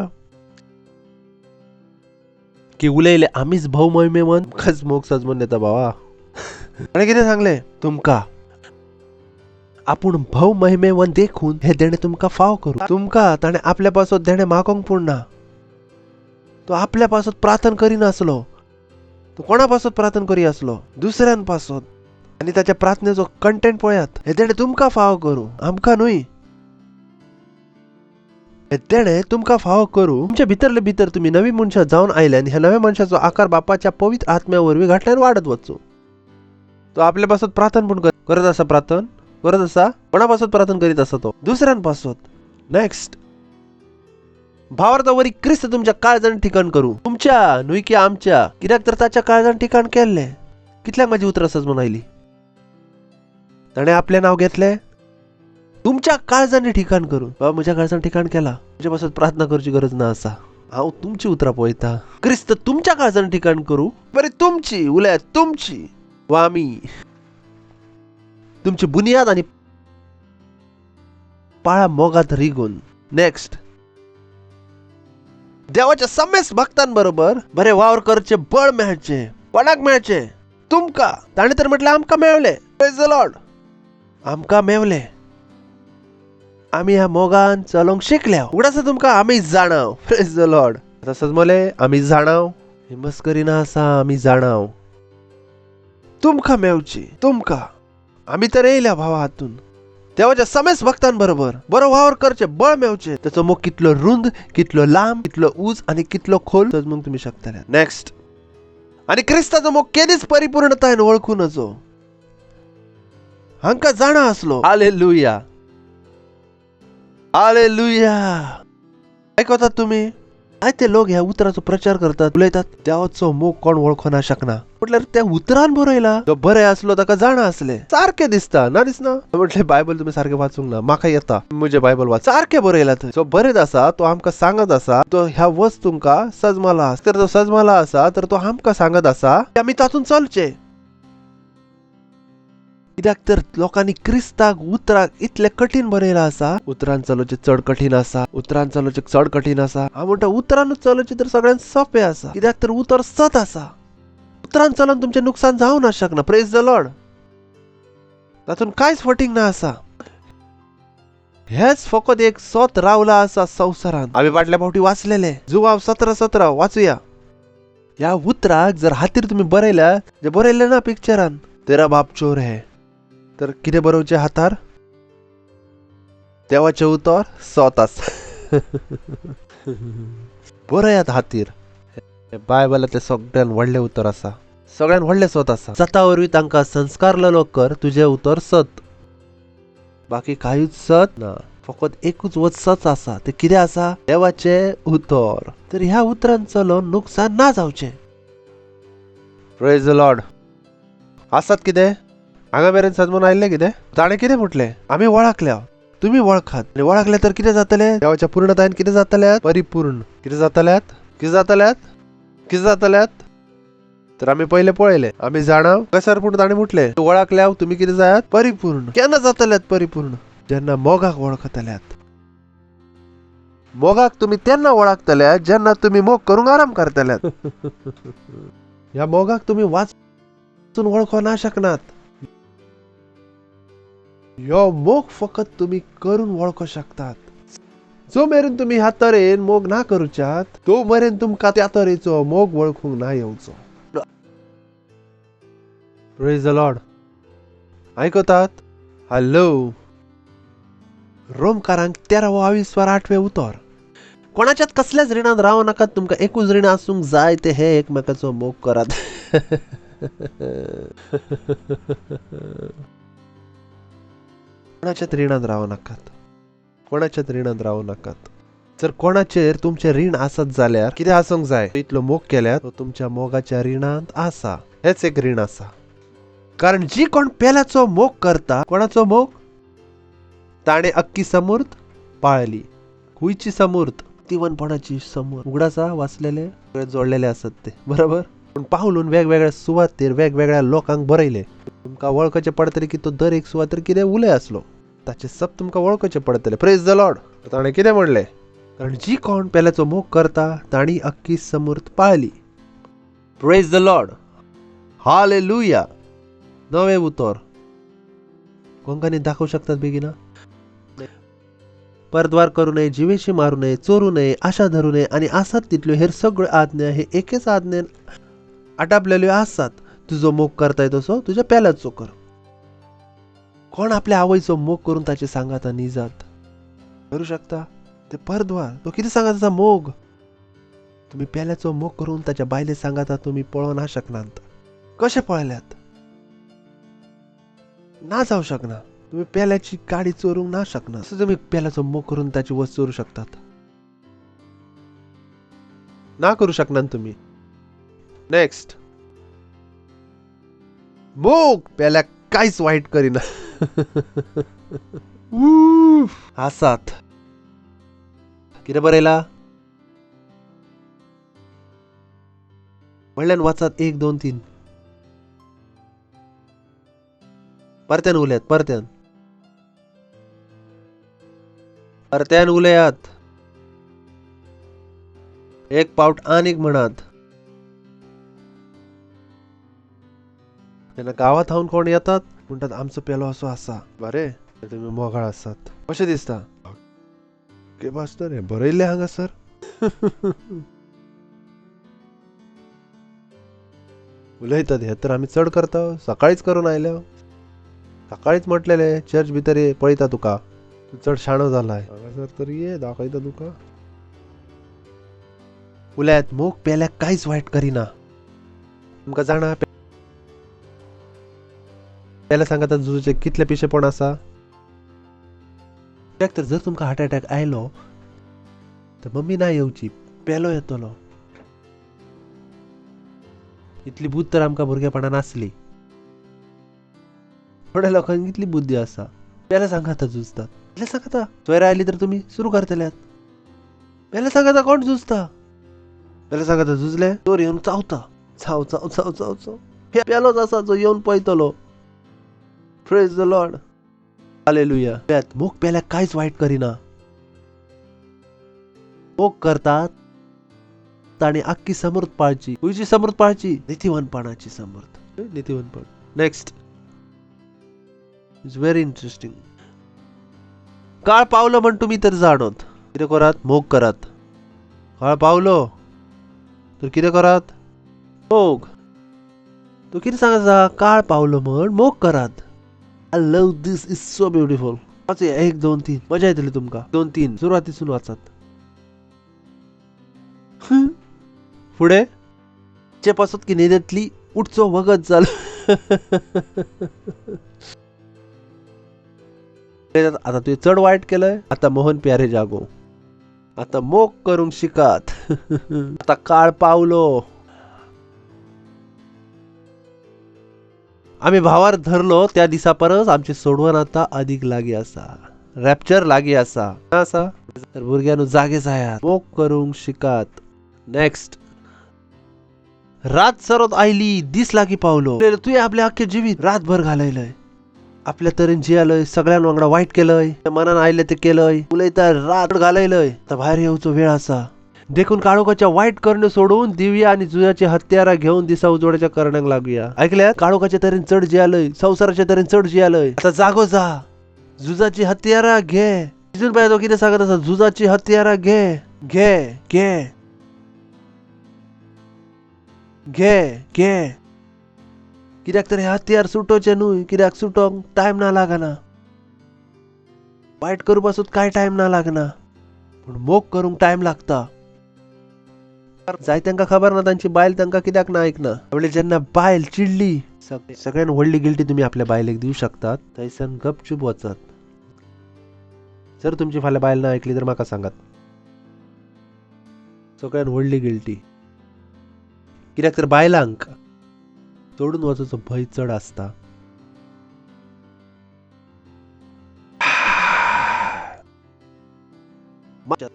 की उलयले आमीच भव महिमेवन तुमकांच मोग सजमून येता बाबा. ताणें कितें सांगलें? तुमकां. आपूण भव महिमेवन देखून हे देणें तुमकां फाव करू. तुमकां ताणें आपल्या पासत देणें मागोंक पूण ना. तो आपल्या पासत प्रार्थना करिनासलो. तो कोणा पासत प्रार्थना करी आसलो? दुसऱ्यान पासत. आनी ताच्या प्रार्थनेचो कंटेंट पळयात. हे देणें तुमकां फाव करू, आमकां न्हय. हे देणें तुमकां फाव करू. तुमच्या भितरले भितर तुमी नवी मनशां जावन आयल्यान ह्या नव्या मनशाचो आकार बापाच्या पवित्र आत्म्या वरवीं घाटल्यान वाडत वचूं. तो आपल्या पासत प्रार्थना पूण करत आसा. प्रार्थना करत आसा. कोणा पासत प्रार्थना करीत आसा? तो दुसऱ्यान पासत. नेक्स्ट भावार्थावरी ख्रिस्त तुमच्या काळजान ठिकाण करू. तुमच्या न्हय की आमच्या. कित्याक तर ताच्या काळजान ठिकाण केल्लें. कितल्याक म्हाजी उतरां सजमून आयली? ताणें आपलें नांव घेतलें. तुमच्या काळजांनी ठिकाण करू. बाबा म्हज्या काळजान ठिकाण केला. म्हज्या पासत प्रार्थना करची गरज ना आसा. हांव तुमची उतरां पळयता. ख्रिस्त तुमच्या काळजान ठिकाण करू. बरी तुमची उलय तुमची वा आमी. तुमची बुनियाद आणि पाळा मोगात रिगून. नेक्स्ट देवाच्या समेस्त भक्तांबरोबर बरे वावर करचे बळ मेळचे. कोणाक मेळचे? तुमकां. ताणें तर म्हटलें आमकां मेळलें. Praise the Lord. आमकां मेवलें. आमी ह्या मोगान चलोंक शिकल्या. उगडास तुमकां आमी जाणाव. Praise the Lord. आतां सजमले आमी जाणाव. हिम्मत करिना आसा आमी जाणाव. तुमकां मेवची. तुमकां. आमी तर येयल्या भावा हातून. देवाच्या समेस्त भक्तांबरोबर बरो वावर करचे बळ मेवचे. त्याचो मोग कितलो रुंद कितलो लांब कितलो उंच आणि कितलो खोल मग तुम्ही शकतले. नेक्स्ट आणि ख्रिस्ताचो मोग केदीच परिपूर्णतायेन वळखूं नजो. हांकां जाणा आसलो. हालेलुया. हालेलुया. आयकतात तुम्ही? काय ते लोक ह्या उतराचो प्रचार करतात उलयतात देवाचो मोग कोण वळखना शकना म्हटल्यार त्या उतरान बरयला तो बरे असलो ताका जाणा असले सारखे दिसता ना दिसना म्हटले बायबल तुम्ही सारखे वाचूंक ना म्हाका येता म्हजे बायबल वाच सारखे बरयला थंय जो बरेत आसा तो आमकां सांगत आसा तो ह्या वस्तूंका सजमाला तर तो सजमाला आसा तर तो आमकां सांगत आसा की आमी तातून चलचे कित्याक तर लोकांनी क्रिस्ताक उतराक इतले कठीण बरयला आसा उतरान चलोवचे चड कठीण आसा उतरान चलोवचे चड कठीण आसा हांव म्हणटा उतरानूच चलोवचे तर सगळ्यांत सोंपें आसा कित्याक तर उतर सत आसा उतरान चलोवन तुमचें नुकसान जावं ना शकना प्रेज द लॉर्ड तातून कांयच फटींग ना आसा हेच फकत एक सत रावला आसा संवसारान आमी फाटल्या फावटी वाचलेले जुवाव 17:17 वाचूया ह्या उतराक जर हातीर तुमी बरयल्या जे बरयले ना पिक्चरान तेरा बाप चोर है तर कितें बरोवचें हातार देवाचें उतर सत आसा बरयात हातीर बायबलांतलें सगळ्यान व्हडलें उतर आसा सगळ्यान व्हडलें सत आसा सता वरवीं तांकां संस्कारलेलो कर तुजें उतर सत बाकी कांयच सत ना फकत एकूच वच सच आसा ते कितें आसा देवाचें उतर तर ह्या उतरान चलोवन नुकसान ना जावचें प्रेज द लॉर्ड आसात कितें हांगा मेरेन सजमून आयिल्लें कितें ताणें कितें म्हटलें आमी वळखल्या तुमी वळखात आनी वळखले तर कितें जातलें देवाच्या पूर्णतायेन कितें जातल्यात परिपूर्ण कितें जातल्यात कितें जातल्यात कितें जातल्यात तर आमी पयलें पळयलें आमी जाणाव कसर पूण ताणें म्हटलें वळखल्या तुमी कितें जायात परिपूर्ण केन्ना जातल्यात परिपूर्ण जेन्ना मोगाक वळखतल्यात मोगाक तुमी तेन्ना वळखतल्यात जेन्ना तुमी मोग करूंक आराम करतल्यात ह्या मोगाक तुमी वाचून वळखो ना शकनात ह्यो मोग फकत तुमी करून वळखो शकतात जो मेरेन तुमी ह्या तरेन मोग ना करूच्यात तो मेरेन तुमकां त्या तरेचो मोग वळखूंक ना येवचो प्रेज द लॉर्ड आयकतात हॅलो रोमकारांक 13:22 उतर कोणाच्यात कसल्याच रिणांत रावं नाकात तुमकां एकूच रीण आसूंक जाय ते हे एकमेकाचो मोग करात कोणाच्यात रिणांत रावं नाकात कोणाच्यात रिणांत रावं नाकात जर कोणाचेर तुमचें रीण आसत जाल्यार कितें आसूंक जाय इतलो मोग केल्यार तो तुमच्या मोगाच्या रिणांत आसा हेच एक रीण आसा कारण जी कोण पेल्याचो मोग करता कोणाचो मोग ताणे अख्खी समूर्त पाळली खुंयची समूर्त तिवनपणाची समूर्त उगडासा वाचलेले जोडलेले आसत ते बरोबर पण पावलून वेगवेगळ्या सुवातेर वेगवेगळ्या लोकांक बरयले तुमकां वळखचें पडटलें की तो दर एक सुवातेर कितें उलय आसलो ताचे सब तुमकां वळखचें पडटलें प्रेज द लॉर्ड ताणें कितें म्हणलें कारण जी कोण पेल्याचो मोग करता ताणी अख्खी समूर्त पाळली प्रेज द लॉर्ड हालेलुया नवे उतर कोंकणीत दाखवू शकतात बेगिना परद्वार करू नये जिवेशी मारू नये चोरू नये आशा धरू नये आणि आसात तितल्यो हेर सगळ्यो आज्ञा हे एकेच आज्ञेन आटापलेल्यो आसात तुजो मोग करताय तसो तुज्या पेल्याचो कर कोण आपल्या आवयचो मोग करून ताची सांगाता निजात करू शकता ते परद्वार तो कितें सांगात आसा मोग तुम्ही पेल्याचो मोग करून ताच्या बायले सांगाता तुम्ही पळोवं ना शकनात कशें पळयल्यात ना जावं शकना तुम्ही पेल्याची गाडी चोरूंक ना शकना असं तुम्ही पेल्याचो मोग करून ताची वस्त चोरू शकतात ना करू शकना तुम्ही नेक्स्ट मोग पेल्याक कांयच वाईट करिना आसात कितें बरयला म्हणल्यान वाचात 1, 2, 3 परत्यान उलयात परत्यान उलयात एक पावट आनीक म्हणात तेन्ना गांवांत हावून कोण येतात म्हणटात आमचो पेलो असो आसा बरे तुमी मोगाळ आसात कशें दिसता के भासता रे बरयल्ले हांगासर उलयतात हे तर आमी चड करता सकाळीच करून आयल्या सकाळीच म्हटलेले चर्च भितर ये पळयता तुका तू चड शाणो जालाय हांगासर तर ये दाखयता तुका उलयात मोग पेल्याक कांयच वायट करिना तुमकां जाणा पेल्या सांगात तुजे कितले पिशेपण आसा तर जर तुमकां हार्ट अटॅक आयलो तर मम्मी ना येवची पेलो येतलो. इतली बुद्ध तर आमकां भुरगेपणान आसली. थोड्या लोकांक इतली बुद्धी आसा. पेले सांगाता झुजतात. पेले सांगाता सोयरा आयली तर तुम्ही सुरू करतल्यात. पेले सांगाता कोण झुजता. पेले सांगाता झुजले चोर येऊन चावता. चाव चाव चाव चाव चाव. हे पेलोच आसा जो येऊन पळयतलो. Praise the Lord. हालेलुया. मोग पेल्याक कांयच वाईट करिना. मोग करतात आणि अख्खी समृद्ध पाळची. खंयची समृद्ध पाळची. नीतिवंतपणाची समृद्ध. नीतिवंतपण. Next is very interesting. काळ पावलो म्हण तुम्ही तर जाणोत. कितें करात. मोग करात. काळ पावलो तर कितें करात. मोग. तो कितें सांगायचा. काळ पावलो म्हण मोग करात. I love this. Is so beautiful. 1 2 3 मजा येतली तुमका. 2 3 सुरुवातीसून वाचत. पुढे चे पासत की न्हिदेतली उठचो वगत जाल. आता तुवें चड वायट केलंय. आता मोहन प्यारे जागो. आता मोग करूंक शिकात. आता काळ पावलो. आम्ही भावार धरलो त्या दिसा परस आमचे सोडवण आता अधिक लागीं आसा. रॅप्चर लागीं आसा. आसा तर भुरग्यांनो जागे जायात. मोग करूंक शिकात. नेक्स्ट. रात सरत आयली. दीस लागीं पावलो. तुवें आपले आख्खे जिवीत रातभर घालयलंय. आपल्या तरेन जियालय. सगळ्यां वांगडा वायट केलंय. मनान आयले ते केलंय. उलयता रात घालयलय. आता भायर येवचो वेळ आसा. देखून काळोखाच्या वाईट करण्यो सोडून दिव्या आणि जुयाची हत्यारा घेऊन दिसा उजवड्याच्या करण्याक लागूया. ऐकल्यात. काळोखाच्या तरेन चढ जियालय. संसाराच्या तरेन चढ जियालय. आता जागो जा. जुजाची हत्यारा घे. तितून पाहिजे तो कितें सांगत आसा. जुजाची हत्यारा घे. घे घे घे घे. कित्याक तर हे हत्यार सुटोवचे न्हू. कित्याक सुटोंक टायम ना लागना. वायट करू पासून काय टायम ना लागना. पूण मोग करूंक टायम लागता. जायत्यांका खबर ना तांची बायल तांकां कित्याक ना ऐकना. म्हणजे जेन्ना बायल चिडली. सगळ्यात व्हडली गिल्टी तुम्ही आपल्या बायलेक दिवू शकतात. थंयसान गपचूप वचात. जर तुमची फाल्यां बायल ना ऐकली तर म्हाका सांगात. सगळ्यात व्हडली गिल्टी. कित्याक तर बायलांक सोडून वचोचो भंय चड आसता.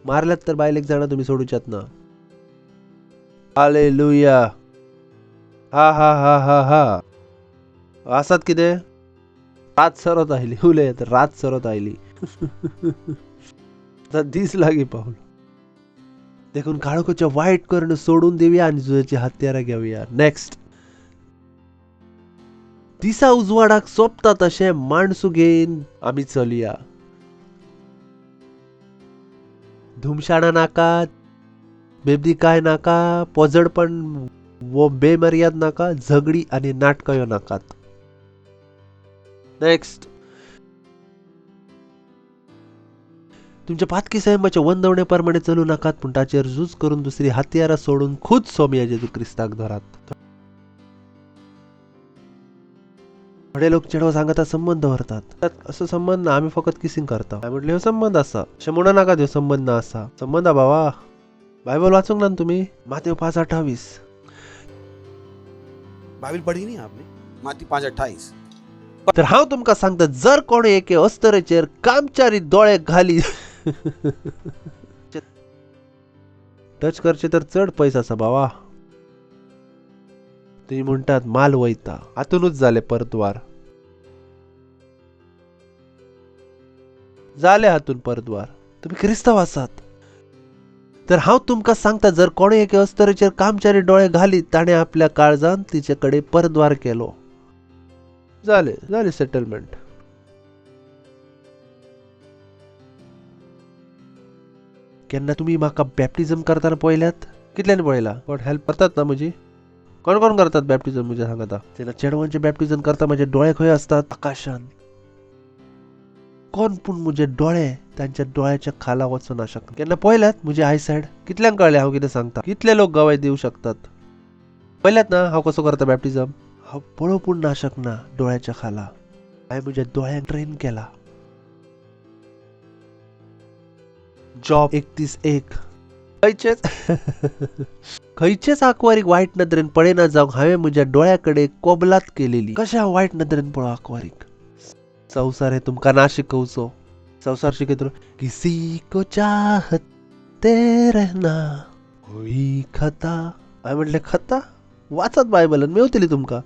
मारल्यात तर बायलेक जाणा तुम्ही सोडूच्यात ना. हालेलुया. हा हा हा हा हा. आसात कितें. रात सरत आयली. उलय तर रात सरत आयली. दीस लागीं पावलो. देखून काळोखाच्या वायट कर्ण सोडून देऊया आणि जुयाची हत्यारा घेऊया. नेक्स्ट. दिसा उजवाडाक सोंपता तशें माणसू घेवन आमी चलुया. धुमशाणा नाका. बेबदिकाय नाका. पोजडपण वो बेमर्याद नाका. झगडी आणि नाटकयो नाकात. नेक्स्ट. तुमच्या पातकी संयमाच्या वंदवणे प्रमाणे चलू नाकात. पूण ताचेर झूज करून दुसरी हत्यारा सोडून खुद सोमया जेजू क्रिस्ताक धरात. थोडे लोक चेडवा सांगता संबंध व्हरतात. असो संबंध ना. आम्ही फकत किसिंग करता. हांवें म्हटलें हो संबंध आसा. अशें म्हणू नाका ह्यो संबंध ना आसा. संबंध बाबा. बायबल वाचूंक ना तुम्ही. मातेव 5:28. बाइबल पढ़ी नहीं आपने. माती 5:28. तर हांव तुमकां सांगता. जर कोणी एके अस्तरेचेर कामचारी दोळे घाली टच करचे तर चड पयस आसा बाबा. तुम्ही म्हणटात माल वयता. हातूनच जाले परतवार. जाले हातून परतवार. तुम्ही क्रिस्तांव आसात. तर हांव तुमकां सांगता. जर कोणी एके अस्तरेचेर कामचारी डोळे घालीत ताणे आपल्या काळजान तिचे कडे परतवार केलो. जाले सेटलमेंट. केन्ना तुम्ही म्हाका बॅप्टिझम करताना पळयल्यात. कितल्यानी पळयला. गॉड हेल्प करतात ना म्हजी. कोण कोण करतात बॅप्टिझम म्हणजे सांगता. तेन्ना चेडवांचे बॅप्टिझम करता म्हजे डोळे खंय असतात. आकाशान. कोण पूण म्हजे डोळे तांच्या डोळ्याच्या खाला वचूं ना शकना. केन्ना पळयल्यात म्हजी आयसायड. कितल्यांक कळ्ळें हांव कितें सांगता. कितले लोक गवाय दिवं शकतात. पळयल्यात ना हांव कसो करता बॅप्टिझम. हांव पळोवं पूण ना शकना डोळ्याच्या खाला. हांवें म्हज्या दोळ्यांक ट्रेन केला. जॉब 31:1. खयचेच आकवारीक वाईट नदरेन पळेना जावंक हांवें म्हज्या डोळ्याकडे कोबलात केलेली. कशा वाईट नदरेन पळो आकवारीक. संसार हे तुमका ना शिकवचो. संसार शिकयतलो किसी को चाहते रहना कोई खता. हांवें म्हटलें खता वाचत बायबलान मेवतली तुमका.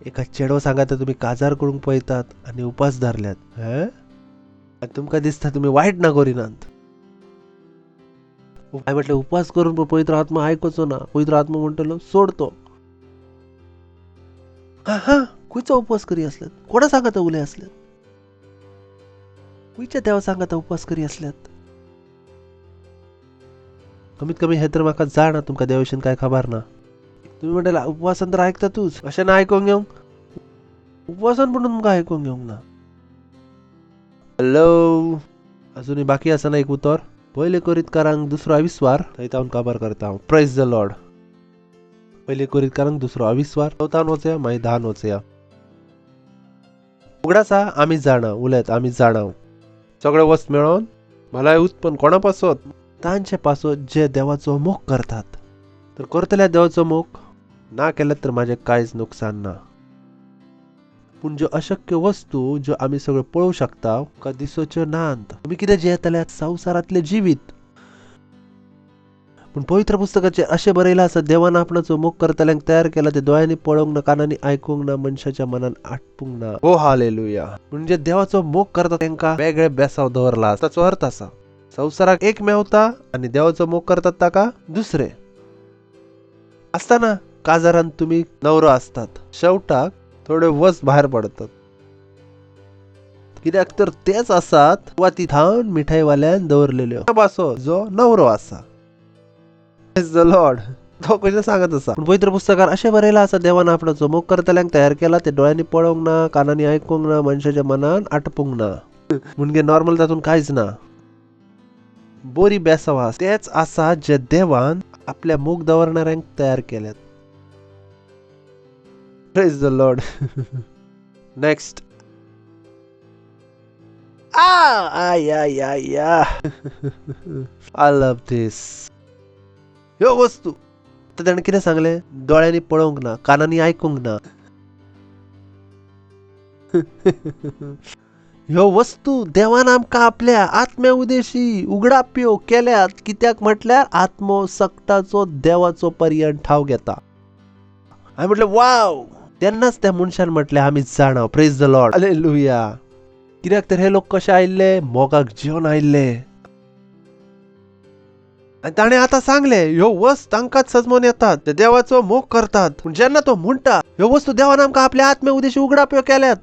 एका चेडो सांगात तुम्ही काजार करूंक पळयतात आनी उपास धरल्यात. आनी तुमका दिसता तुम्ही वाईट ना करिनात. हांवें म्हटलें उपास करून पण पवित्र आत्मा आयकचो ना. पवित्र आत्मा म्हणटलो सोडतो. खंयचो उपास करी असल्यात. कोणा सांगात उले असल्यात. खंयच्या देवा सांगात उपास करी असल्यात. कमीत कमी हे तर म्हाका जाणा तुमका देवाविशीं काय खबर ना. तुम्ही म्हणटा उपवासान तर ऐकता तूच. अशें ना आयकोंक घेवंक. उपवासान पण तुमका आयकोंक घेवंक ना. हॅलो अजूनही बाकी आसा ना एक उतर. पहिले कोरिंथकारांक दुसरो अविस्वार थंय हांव काबार करता हांव. Praise the Lord. पहिले कोरिंथकारांक दुसरो अविस्वार 4 वचया मागीर 10 वचया. उगडासा आमी जाणा उलयत आमी जाणा सगळे वस्त मेळोन भलाय उत्पन्न कोणा पासत तांचे पासत जे देवाचो मोग करतात. तर करतल्या देवाचो मोग ना केल्यात तर माझे कांयच नुकसान ना. पूण ज्यो अशक्य वस्तू ज्यो आमी सगळ्यो पळोवंक शकता का दिसोच्यो नात. तुमी कितें जियेतले संवसारांतले जिवीत. पूण पवित्र पुस्तकाचे अशें बरयलां आसा देवान आपणाचो मोग करतल्यांक तयार केला ते दोळ्यांनी पळोवंक ना कानांनी आयकूंक ना मनशाच्या मनान आटपूंक ना. ओ हालेलुया. म्हणजे देवाचो मोग करता तांकां वेगळे बेसाव दवरला ताचो अर्थ आसा संवसाराक एक मेवता आनी देवाचो मोग करतात ताका दुसरे. आसतना काजारान तुम्ही नवरो असतात शेवटाक थोडे वस भायर पडतात. कित्याक तर तेच आसात वा ती थावन मिठाईवाल्यान दवरलेल्यो बासो जो नवरो आसा. Praise the Lord. तो कशें सांगत आसा. पूण पवित्र पुस्तकार अशें बरयलां आसा देवान आपणाचो मोग करतल्यांक तयार केला ते दोळ्यांनी पळोवंक ना कानांनी आयकूंक ना मनशाच्या मनान आटपूंक ना. म्हणजे नॉर्मल तातूंत कांयच ना. बोरी बेसाव तेच आसा जे देवान आपल्या मोग दवरणाऱ्यांक तयार केल्यात. Praise the Lord. Next. I love this. ह्यो वस्तू तर ताणें कितें सांगलें दोळ्यांनी पळोवंक ना कानांनी आयकूंक ना. ह्यो वस्तू देवान आमकां आपल्या आत्म्या उदेशी उगडाप्यो केल्यात. कित्याक म्हटल्यार आत्मो सक्ताचो देवाचो पर्यंत ठाव घेता. हांवें म्हटलें वाव. तेन्नाच त्या मनशान म्हटलें आमी जाणा. Praise the Lord. हालेलुया. कित्याक तर हे लोक कशे आयिल्ले मोगाक जेवन आयिल्ले. आनी ताणें आतां सांगलें ह्यो वस्त तांकांच सजमोन येतात ते देवाचो मोग करतात. पूण जेन्ना तो म्हणटा ह्यो वस्तू देवान आमकां आपल्या आत्म्या उदेशी उगडाप्यो केल्यात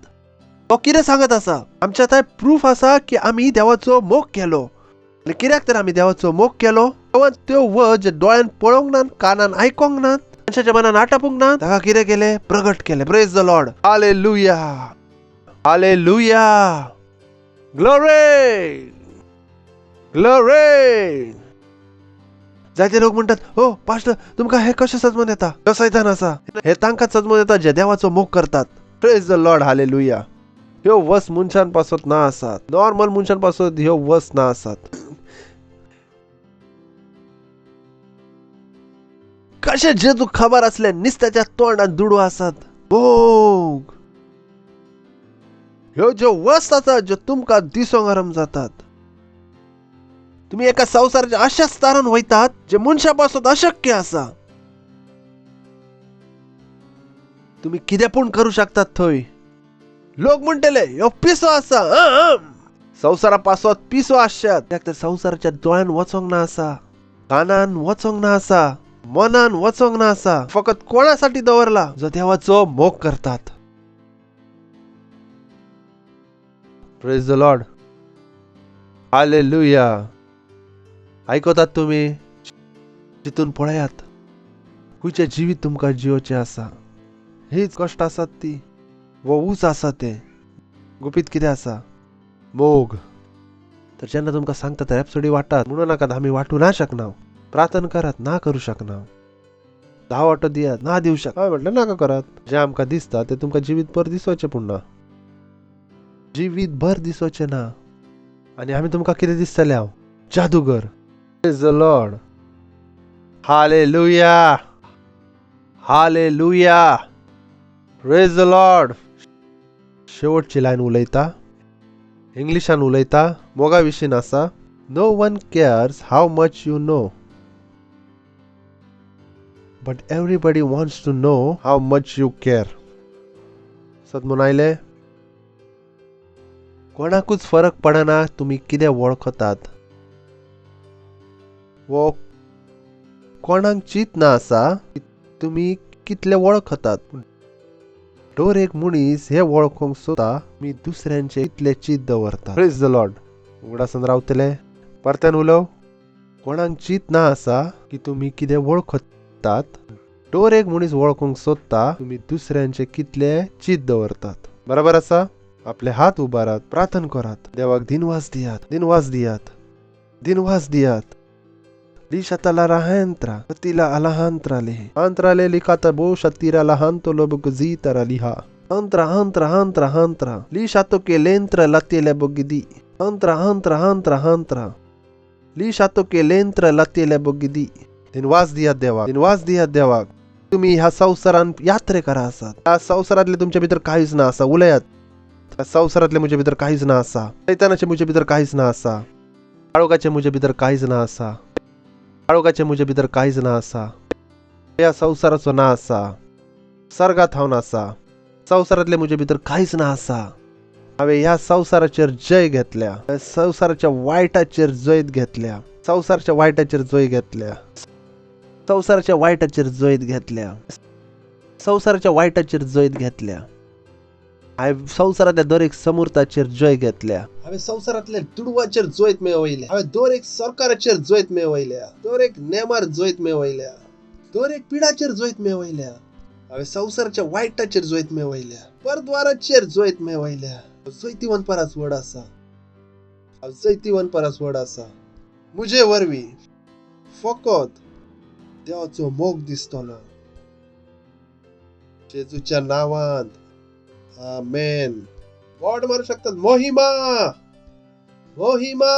तो कितें सांगत आसा. आमच्या थंय प्रूफ आसा की आमी देवाचो मोग केलो. कित्याक तर आमी देवाचो मोग केलो त्यो वस्त जे दोळ्यान पळोवंक ना कानान आयकोंक ना मनशाच्या मनान आटपूंक ना ताका कितें केलें प्रगट केलें. Praise the Lord. Hallelujah. Hallelujah. Glory. Glory. जायते लोक म्हणतात हो पास्टर तुमकां हे कशें सजमोन येता. तो सैतान आसा. हे तांकांच सजमोन येता जे देवाचो मोग करतात. Praise the Lord. हालेलुया. ह्यो वस्त मनशान पासत ना आसात. नॉर्मल मनशान पासत ह्यो वस्त ना आसात. कशें जेजू खबर असले निस्त्याच्या तोंडात दुडू आसात. मोग ह्यो ज्यो वस्त आसात ज्यो तुमकां दिसोंक आराम जातात. तुम्ही एका संवसाराच्या अशा स्तरान वयतात जे मनशा पासत अशक्य आसा. तुम्ही कितें पूण करू शकतात थंय. लोक म्हणटले ह्यो पिसो आसा. संवसारा पासत पिसो आसच्यात. कित्याक तर संवसाराच्या दोळ्यान वचोंक ना आसा कानान वचोंक ना आसा मनान वचोंक ना आसा. फकत कोणासाठी दवरला जो देवाचो मोग करतात. Praise the Lord. हालेलुया. आयकतात तुम्ही चिंतून पळयात खंयचें जिवीत तुमकां जिवोवचें आसा. हीच कश्ट आसात ती वो ऊच आसा ते गुपीत कितें आसा मोग. तर जेन्ना तुमकां सांगता तर एपसोडी वाटात म्हणून नाकात आमी वाटू ना शकना. प्रार्थना करात ना करू शकना. 10 वाटो दियात ना दिवं शकना. म्हटलें नाका करात. जें आमकां दिसता तें तुमकां जिवीत पर दिसोवचें पूण ना. जिवीत भर दिसोचे ना आणि आम्ही तुमकां कितें दिसतले हांव जादूगर. Praise the Lord. Hallelujah. Hallelujah. Praise the Lord. शेवटची लायन उलयता, इंग्लिशान उलयता, मोगा विशीं आसा. No one cares how much you know, but everybody wants to know how much you care. सद्मून आयले. कोणाकूच फरक पडना तुम्ही कितें वळखतात वो कोणाक चित ना आसा की तुम्ही कितले वळखतात. दर एक मनीस हे वळखूंक सोदता मी दुसऱ्यांचे कितले चित दवरता. Praise the Lord. उगडासन रावतले. परत्यान उलव. कोणाक चित ना आसा की तुम्ही कितें वळखतात. दर एक मनीस वळखूंक सोदता तुम्ही दुसऱ्यांचे कितले चित दवरतात. बरोबर आसा. आपले हात उबारात, प्रार्थना करात. देवाक दिनवास दियात, दिनवास दियात, दिनवास दियात. Lisciata la rahentra, tila alahantra le. Antra le licata boscia tira la hanto lo bugzita ra liha. Antra, antra, antra, antra. Lisciato che l'entra la tele bugdi. Antra, antra, antra, antra. Lisciato che l'entra la tele bugdi. दिनवास दियात देवाक, दिनवास दियात देवाक. तुम्ही ह्या संसारान यात्रेकार आसात. ह्या संसारातले तुमच्या भितर काहीच ना आसा. उलयात. ह्या संसारातले म्हजे भितर काहीच ना आसा. शैतानाचे म्हजे भितर काहीच ना आसा. काळोखाचे म्हजे भितर काहीच ना आसा. काळोखाचे म्हजे भितर काहीच ना आसा. ह्या संसाराचो ना आसा. सर्गात हांव नासा. संसारातले म्हजे भितर काहीच ना आसा. हांवें ह्या संसाराचेर जय घेतल्या. संसाराच्या वायटाचेर जैत घेतल्या. संसाराच्या वायटाचेर जय घेतल्या. संसाराच्या वायटाचेर जैत घेतल्या. संसाराच्या वायटाचेर जैत घेतल्या. हांवें संसारातल्या दर एक समृद्धाचेर जय घेतल्या. हांवें संसारातल्या दुडवाचेर जैत मेळयल्या. हांवें दर एक सरकाराचेर जैत मेळयल्या. दर एक नेमार जैत मेळयल्या. दर एक पिडाचेर जैत मेळयल्या. हांवें संसाराच्या वायटाचेर जैत मेळयल्या. परद्वाराचेर जैत मेळयल्या. जैतिवंत परस व्हड आसा. हांव जैतिवंत परस व्हड आसा. मुजे वरवीं फकत देवाचो मोग दिसतलो. जेजूच्या नांवांत. आमेन. वॉर्ड मारू शकतात. मोहिमा, मोहिमा.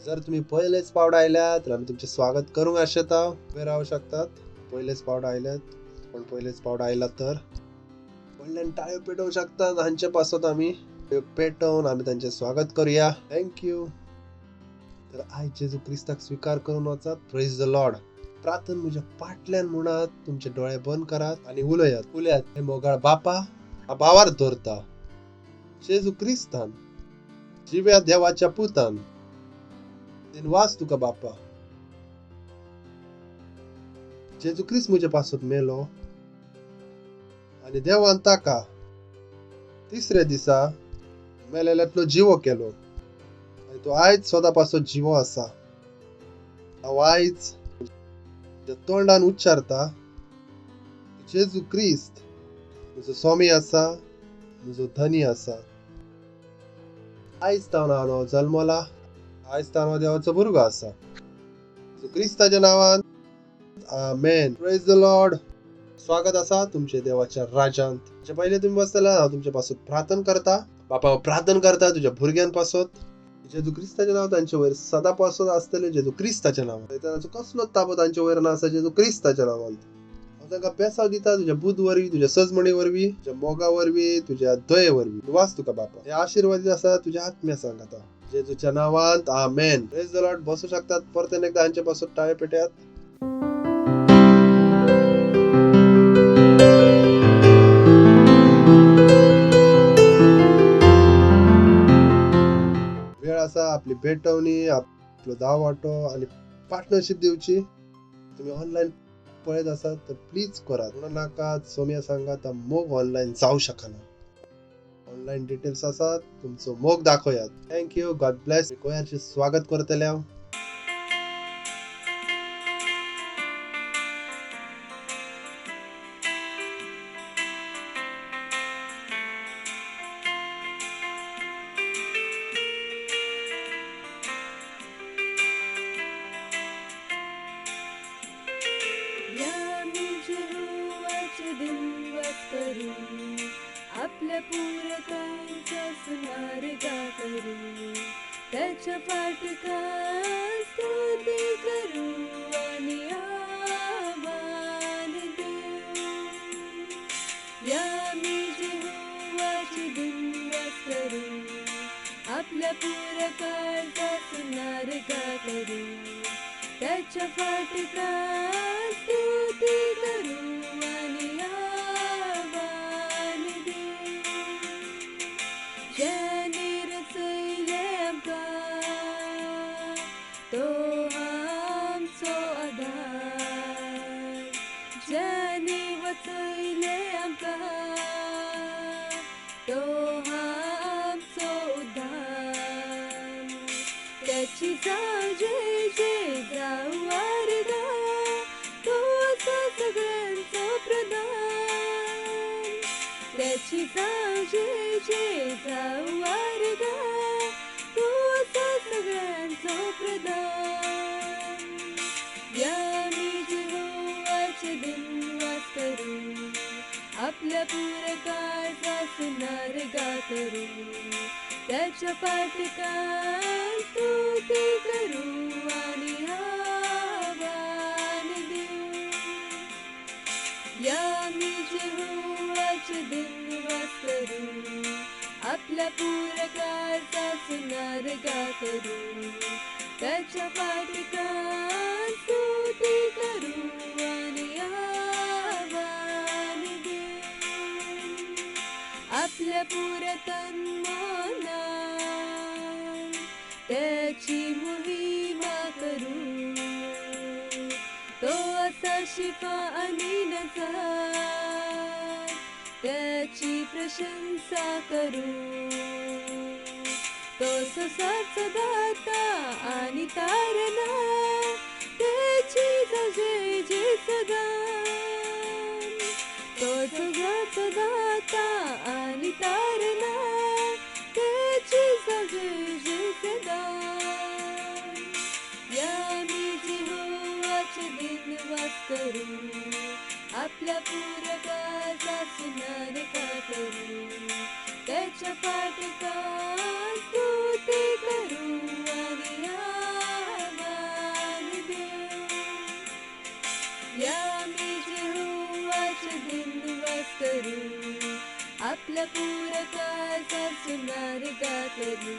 जर तुम्ही पहिलेच पावडा आयल्यात तर आम्ही तुमचे स्वागत करूंक आशेता. उबे रावू शकतात. पहिलेच पावडा आयल्यात. पण पहिलेच पावडा आयला तर व्हडल्यान टाळ्यो पेटवू शकतात. हांचे पासत आम्ही पेटवून आम्ही त्यांचे स्वागत करूया. थँक्यू. तर आयज जेजू क्रिस्ताक स्वीकार करून वचात. Praise the Lord. प्रार्थना म्हज्या फाटल्यान म्हणत. तुमचे डोळे बंद करात आणि उलयात. उलयात. हे मोगाळ बापा भावार धरता. जेजू क्रिस्तान जिव्या देवाच्या पुतान दिनवास तुका बापा. जेजू क्रिस्त म्हजे पासत मेलो आणि देवान ताका तिसऱ्या दिसा मेलेल्यांतलो जिवो केलो आणि तो आयज सदा पासत जिवो आसा. हांव आयज तोंडान उच्चारता. जेजू क्रिस्त म्हजो स्वामी आसा, म्हजो धनी आसा. आयज तावन हांव जल्मला. आयज तावन हांव देवाचो भुरगो आसा. जेजू क्रिस्ताच्या नांवान आमेन. Praise the Lord. स्वागत आसा तुमचे देवाच्या राजांत. जे पहिले तुम्ही बसतले हांव तुमचे पासून प्रार्थना करता. बापा हांव प्रार्थना करता तुझ्या भुरग्यां पासत. जेजू क्रिस्ताचे नांव तांचे वयर सदा पासत आसतले. जेजू क्रिस्ताच्या नांवान. शैतानाचो कसलोच ताबो तांचे वयर ना आसा. जेजू क्रिस्ताच्या नांवान हांव तांकां पेसाव दिता. तुझ्या बुध वरवीं, तुझ्या सजमणी वरवीं, तुझ्या मोगा वरवीं, तुझ्या दये वरवीं. वास तुका बापा. हे आशीर्वादीत आसा तुझ्या आत्म्या सांग आता जेजूच्या नांवांत. आमेन. Praise the Lord. बसू शकतात. परत एकदा हांचे पासून टाळे पेटयात. वेळ आसा आपली भेटवणी, आपलो दावाटो आणि पार्टनरशिप दिवची. तुम्ही ऑनलाईन पळयत आसात तर प्लीज करात. म्हणून नाका सोम्या सांगात मोग ऑनलाईन जाऊ शकना. ऑनलाईन डिटेल्स आसात. तुमचो मोग दाखोयात. थँक्यू. God bless. गोंयाचे स्वागत करतले हांव. या मी जेहोवाचे दिवस करू, आपल्या पूर्ण सुनार गा करू त्याच्या फाटकात स्तुती करू आणि आव्हान देऊ या मी यहोवाची दिवस करू आपल्या पूरकाचा सुनार गा करू त्याच्या फाटकात स्तुती करू आणि आव्हान देऊ ज्याने रचले आमकां तो आमचो आधार ज्याने वचयले आमकां तो आमचो उद्धार त्याची जय जाऊ आरगा तो असा सगळ्यांचो प्रधान त्याची जय जाऊ आरगा तो असा सगळ्यांचो प्रधान या मी यहोवाचे दिनवास करू आपल्या पूरकाचा सुनार गा करू त्याच्या फाटकात स्तुती करू आणि आव्हान देऊ या मी यहोवाचे दिनवास करू आपल्या पूरकाचा सुनार गा करू त्याच्या फाटकात स्तुती करू आणि आव्हान देऊ आपल्या पुरातन मनात त्याची महिमा करू तो असा शिफा आणि नजात त्याची प्रशंसा करू तो सुसाचा दाता आणि तारणा त्याची जय सदा तो सुसाचा दाता आणि तारणा त्याची जय सदा या मी यहोवाचे दिनवास करू आपल्या पूरकाचा सुनार गा करू त्याच्या फाटकात स्तुती करू आणि आव्हान देऊ या मी यहोवाचे दिनवास करू आपल्या पूरकाचा सुनार गा करू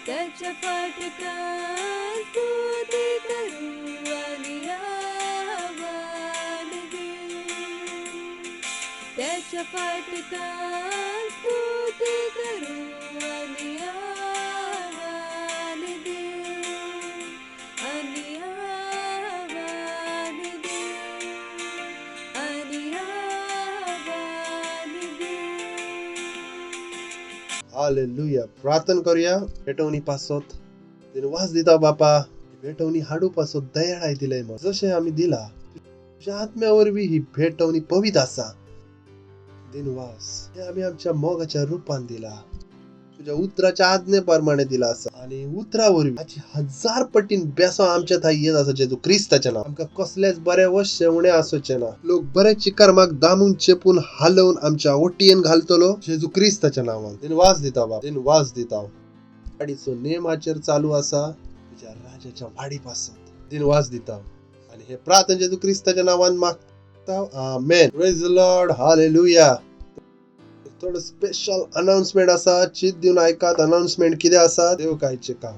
त्याच्या फाटकात स्तुती करू आणि आव्हान देऊ त्याच्या फाटकात स्तुती करू आणि आव्हान देऊ आणि आव्हान देऊ आणि आव्हान देऊ हालेलुया. प्रार्थना करूया. भेटवणी पासोत दिनवास दिता बापा. भेटवणी हाडू पासोत दयाळाय दिलंय मग जसे आम्ही दिला तुझ्या आत्म्यावर बी ही भेटवणी पवित्र असा. दिनवास हे आम्ही आमच्या मोगाच्या रूपान दिला तुझ्या उतराच्या आज्ञेप्रमाणे दिला असा आणि उतरावर बी 1000 पटीन बेसो आमच्या थाई येत असा जेजू ख्रिस्ताच्या नाव आमका कसलेच बरे वश उणे असोचे ना लोक बरे चिकारमाक दामून चेपून हलवून आमच्या ओटीयन घालतलो जेजू ख्रिस्ताच्या नावान. दिनवास दिता बाप. दिनवास दिता वाडीचो नेम आचर चालू असा तुझ्या राजाच्या वाडीपासून. दिनवास दिता आणि हे प्रार्थना जेजू ख्रिस्ताच्या नावान मागता. Amen. Praise the Lord. Hallelujah. थोडं स्पेशल अनाउन्समेंट असा. चित देऊन ऐकात. अनाउन्समेंट किती असा देव कायचे काम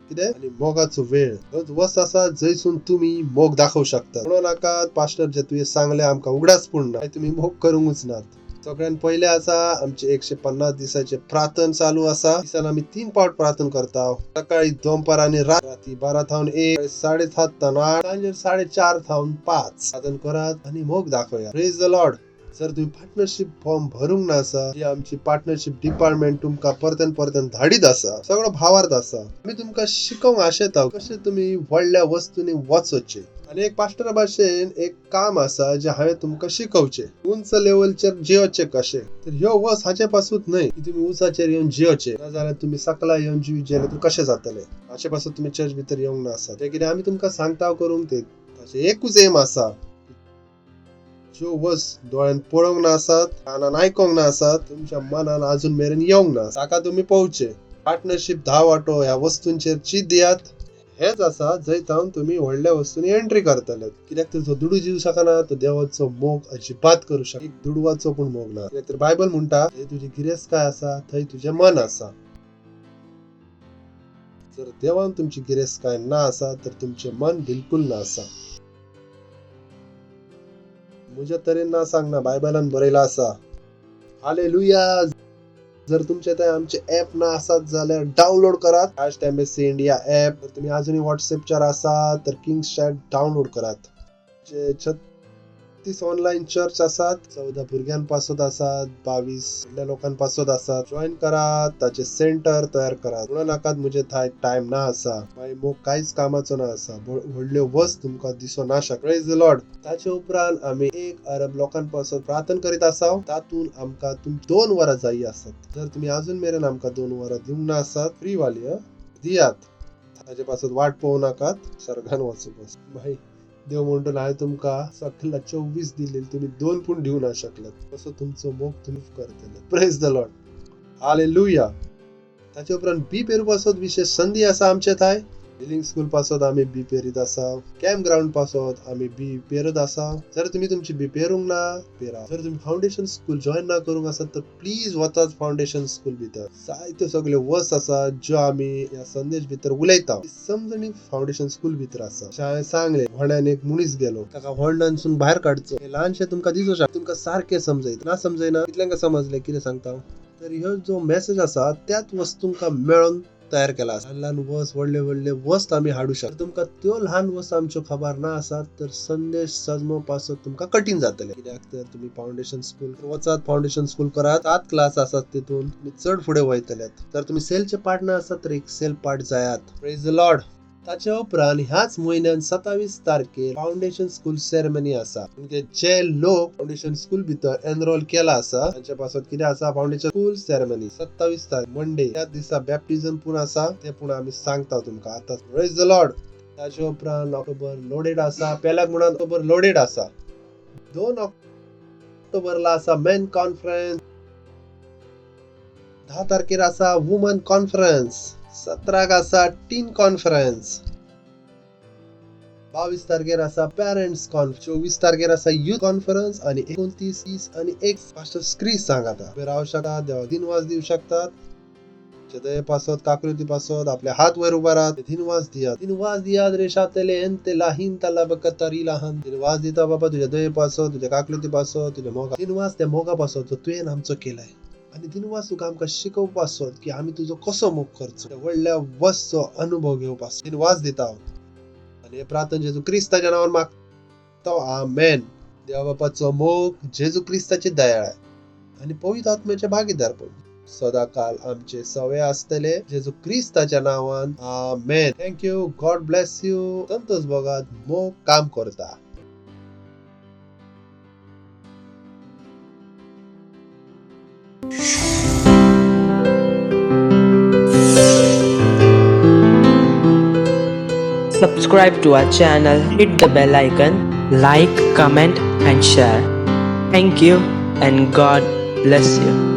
किती आणि मोगाचो वेळ वस असा जयसून तुम्ही मोग दाखवू शकता. म्हणून नाका पास्टर जे तुझे सांगले आमका उघडाच पूर्ण तुम्ही मोग करूंच नात. सगळ्यात पहिले असा आमचे 150 दिवसाचे प्रार्थना चालू असा. दिसाला आम्ही 3 पावट प्रार्थना करता. सकाळी 2 पार आणि रात्री 12 थाऊन 1 7:30 थाऊन 8 सांजे 4:30 थाऊन 5 प्रार्थना करात आणि मोग दाखवूया. Praise the Lord. जर तुम्ही पार्टनरशिप फॉर्म भरूंक ना असा जी आमची पार्टनरशिप डिपार्टमेंट तुमका परतन धाडीत असा सगळं भावार्थ असा. आम्ही तुमका शिकवूंक आशेत आहोत कशे तुम्ही व्हडल्या वस्तूंनी वचोचे आणि एक पास्टर भाशेन एक काम असा जे हांवें तुमका शिकवचे. उंच लेवलचेर जियोचे कशे तर ह्यो वस हाचे पासून न्हय की तुम्ही उंचाचेर येवन जियोचे नाजाल्यार तुम्ही सकला येवन जिवी जेले तर कशे जातले. हाचे पासून तुम्ही चर्च भितर येवंक ना असा. ते कितें आम्ही तुमका सांगता करूंक ते एकूच एम असा ज्यो वस्त दोळ्यान पळोवंक ना आसात, कानान आयकोंक ना आसात, तुमच्या मनान अजून मेरेन येवंक ना, ताका तुम्ही पळोवचे. पार्टनरशिप 10 वांटो ह्या वस्तूंचेर चीत दियात. हेच आसा जंय तुम्ही व्हडल्या वस्तूंनी एंट्री करतले. कित्याक तर जो दुडू जीव शकना तो देवाचो मोग अजिबात करू शकना. एक दुडवाचो पण मोग ना. कित्याक तर बायबल म्हणटा थंय तुजी गिरेस्तकाय आसा, थंय तुजें मन आसा. जर देवान तुमची गिरेस्तकाय ना आसा तर तुमचे मन बिलकुल ना आसा. म्हज्या तरेन ना सांगना, बायबलान बरयला आसा. हालेलुया. जर तुमचे थंय आमचे ऍप ना आसात जाल्यार डावनलोड करात. Cast embassy India app. जर तुम्ही अजूनही व्हॉट्सअपचेर आसात तर किंग्स चॅट डावनलोड करात. 36 ऑनलाईन चर्च आसात. 14 भुरग्यांपासत आसात, 22 व्हडल्या लोकांपासत आसात. जॉईन करात, ताचे सेंटर तयार करात. म्हणू नाकात मुझे थंय टाइम ना आसा, मागीर मोग कांयच कामाचो ना आसा, व्हडल्यो वस्त तुमकां दिसो ना शकता. Praise the Lord. ताचे उपरांत आमी 1 अरब लोकांपासत प्रार्थना करीत आसा. तातून आमकां 2 वरां जायी आसात. जर तुम्ही अजून मेरेन आमकां 2 वरां दिवंक ना आसात, फ्री वाली दियात. ताचे पासत वाट पळोवं नाकात, सर्गान वचूंक. मागीर देव म्हणतो हांवें तुमकां सकला 24 दिलेली, तुम्ही 2 पूण दिवं ना शकल्यात. कसो तुमचो मोग तुम्ही करतले. Praise the Lord. हालेलुया. ताचे उपरांत बी पेरूपासत विशेष संधी आसा आमचे थंय. हिलिंग स्कूल पासत आमी बी पेरीत आसा. कॅम्प ग्राउंड पासत आमी बी पेरत आसा. जर तुम्ही तुमची बी पेरूंक ना, पेरा. जर तुम्ही फाउंडेशन स्कूल जॉईन ना करूंक आसात तर प्लीज वचात फाउंडेशन स्कूल भितर. जायत्यो सगळ्यो वस्त आसा ज्यो आमी ह्या संदेश भितर उलयता. समजणी फाउंडेशन स्कूल भितर आसा. हांवें सांगले व्हड्यान एक मनीस गेलो, ताका व्हडल्यानसून भायर काडचो. हे ल्हानशे तुमकां दिसू शकता, तुमकां सारखे समजयता ना समजयना. कितल्यांका समजले कितें सांगता. तर ह्यो जो मेसेज आसा त्याच वस्तूंका मेळोन तयार केला आसा. ल्हान वस्त व्हडले वस्त आमी हाडू शकता. तुमकां त्यो ल्हान वस्त आमच्यो खबर ना आसात तर संदेश सजमोवपासत तुमकां कठीण जातले. कित्याक तर तुम्ही फाउंडेशन स्कूल वचात, फाउंडेशन स्कूल करात. 7 क्लास आसात, तितून तुम्ही चड फुडें वयतल्यात. तर तुम्ही सेलचे पार्ट ना आसात तर एक सेल पार्ट जायात. Praise the Lord. ताचे उपरांत ह्याच म्हयन्यात 27 तारखेर फाउंडेशन स्कूल सेरेमनी आसा. म्हणजे जे लोक फाउंडेशन स्कूल भितर एनरोल केला आसा तांच्या पासत कितें आसा, फाउंडेशन स्कूल सेरेमनी 27 तारीख मंडे. त्या दिसा बॅप्टिझम पूण आसा, ते पूण आमी सांगता तुमकां आतां. Praise the Lord. ताचे उपरांत ऑक्टोबर लोडेड आसा. पहिल्या म्हणून ऑक्टोबर लोडेड आसा. 2 ऑक्टोबरला आसा मेन कॉन्फरन्स. 10 तारखेर आसा वुमन कॉन्फरन्स. 17 आसा टीन कॉन्फरन्स. 22 तारखेर आसा पेरेंट्स कॉन्फरन्स. 24 तारखेर आसा यूथ कॉन्फरन्स. आणि 29, 30 आणि 1 पास्टर स्क्रीस सांगाता. राहू शकतात, देवा दिनवास दिवू शकतात. हृदय पासत, काकृती पासत आपले हात वयर उबा राहत. दिनवास दियात. दिनवास दियात रेशातले एंते लाहीन तला बकतरी लहान. दिनवास दिता बाबा तुझ्या दये पासत, तुझ्या काकृती पासत, तुझ्या मोगा. दिनवास त्या मोगा पासत जो तुवें आमचो केलाय. आणि दिनवास तुका आमकां शिकोवपासत की आमी तुजो कसो मोग करचो. व्हडल्या वस्तचो अनुभव घेवपासत दिनवास दिता. आणि हे प्रार्थना जेजू क्रिस्ताच्या नांवान मागता. आमेन. देवा बापाचो मोग, जेजू क्रिस्ताची दयाळ आणि पवित्र आत्म्याचे भागीदारपण सदाकाल आमचे सवे आसतले. जेजू क्रिस्ताच्या नांवान amen. Thank you. God bless you. संतोष भोगात मोग काम करता. Subscribe to our channel, hit the bell icon, like, comment and share. Thank you and God bless you.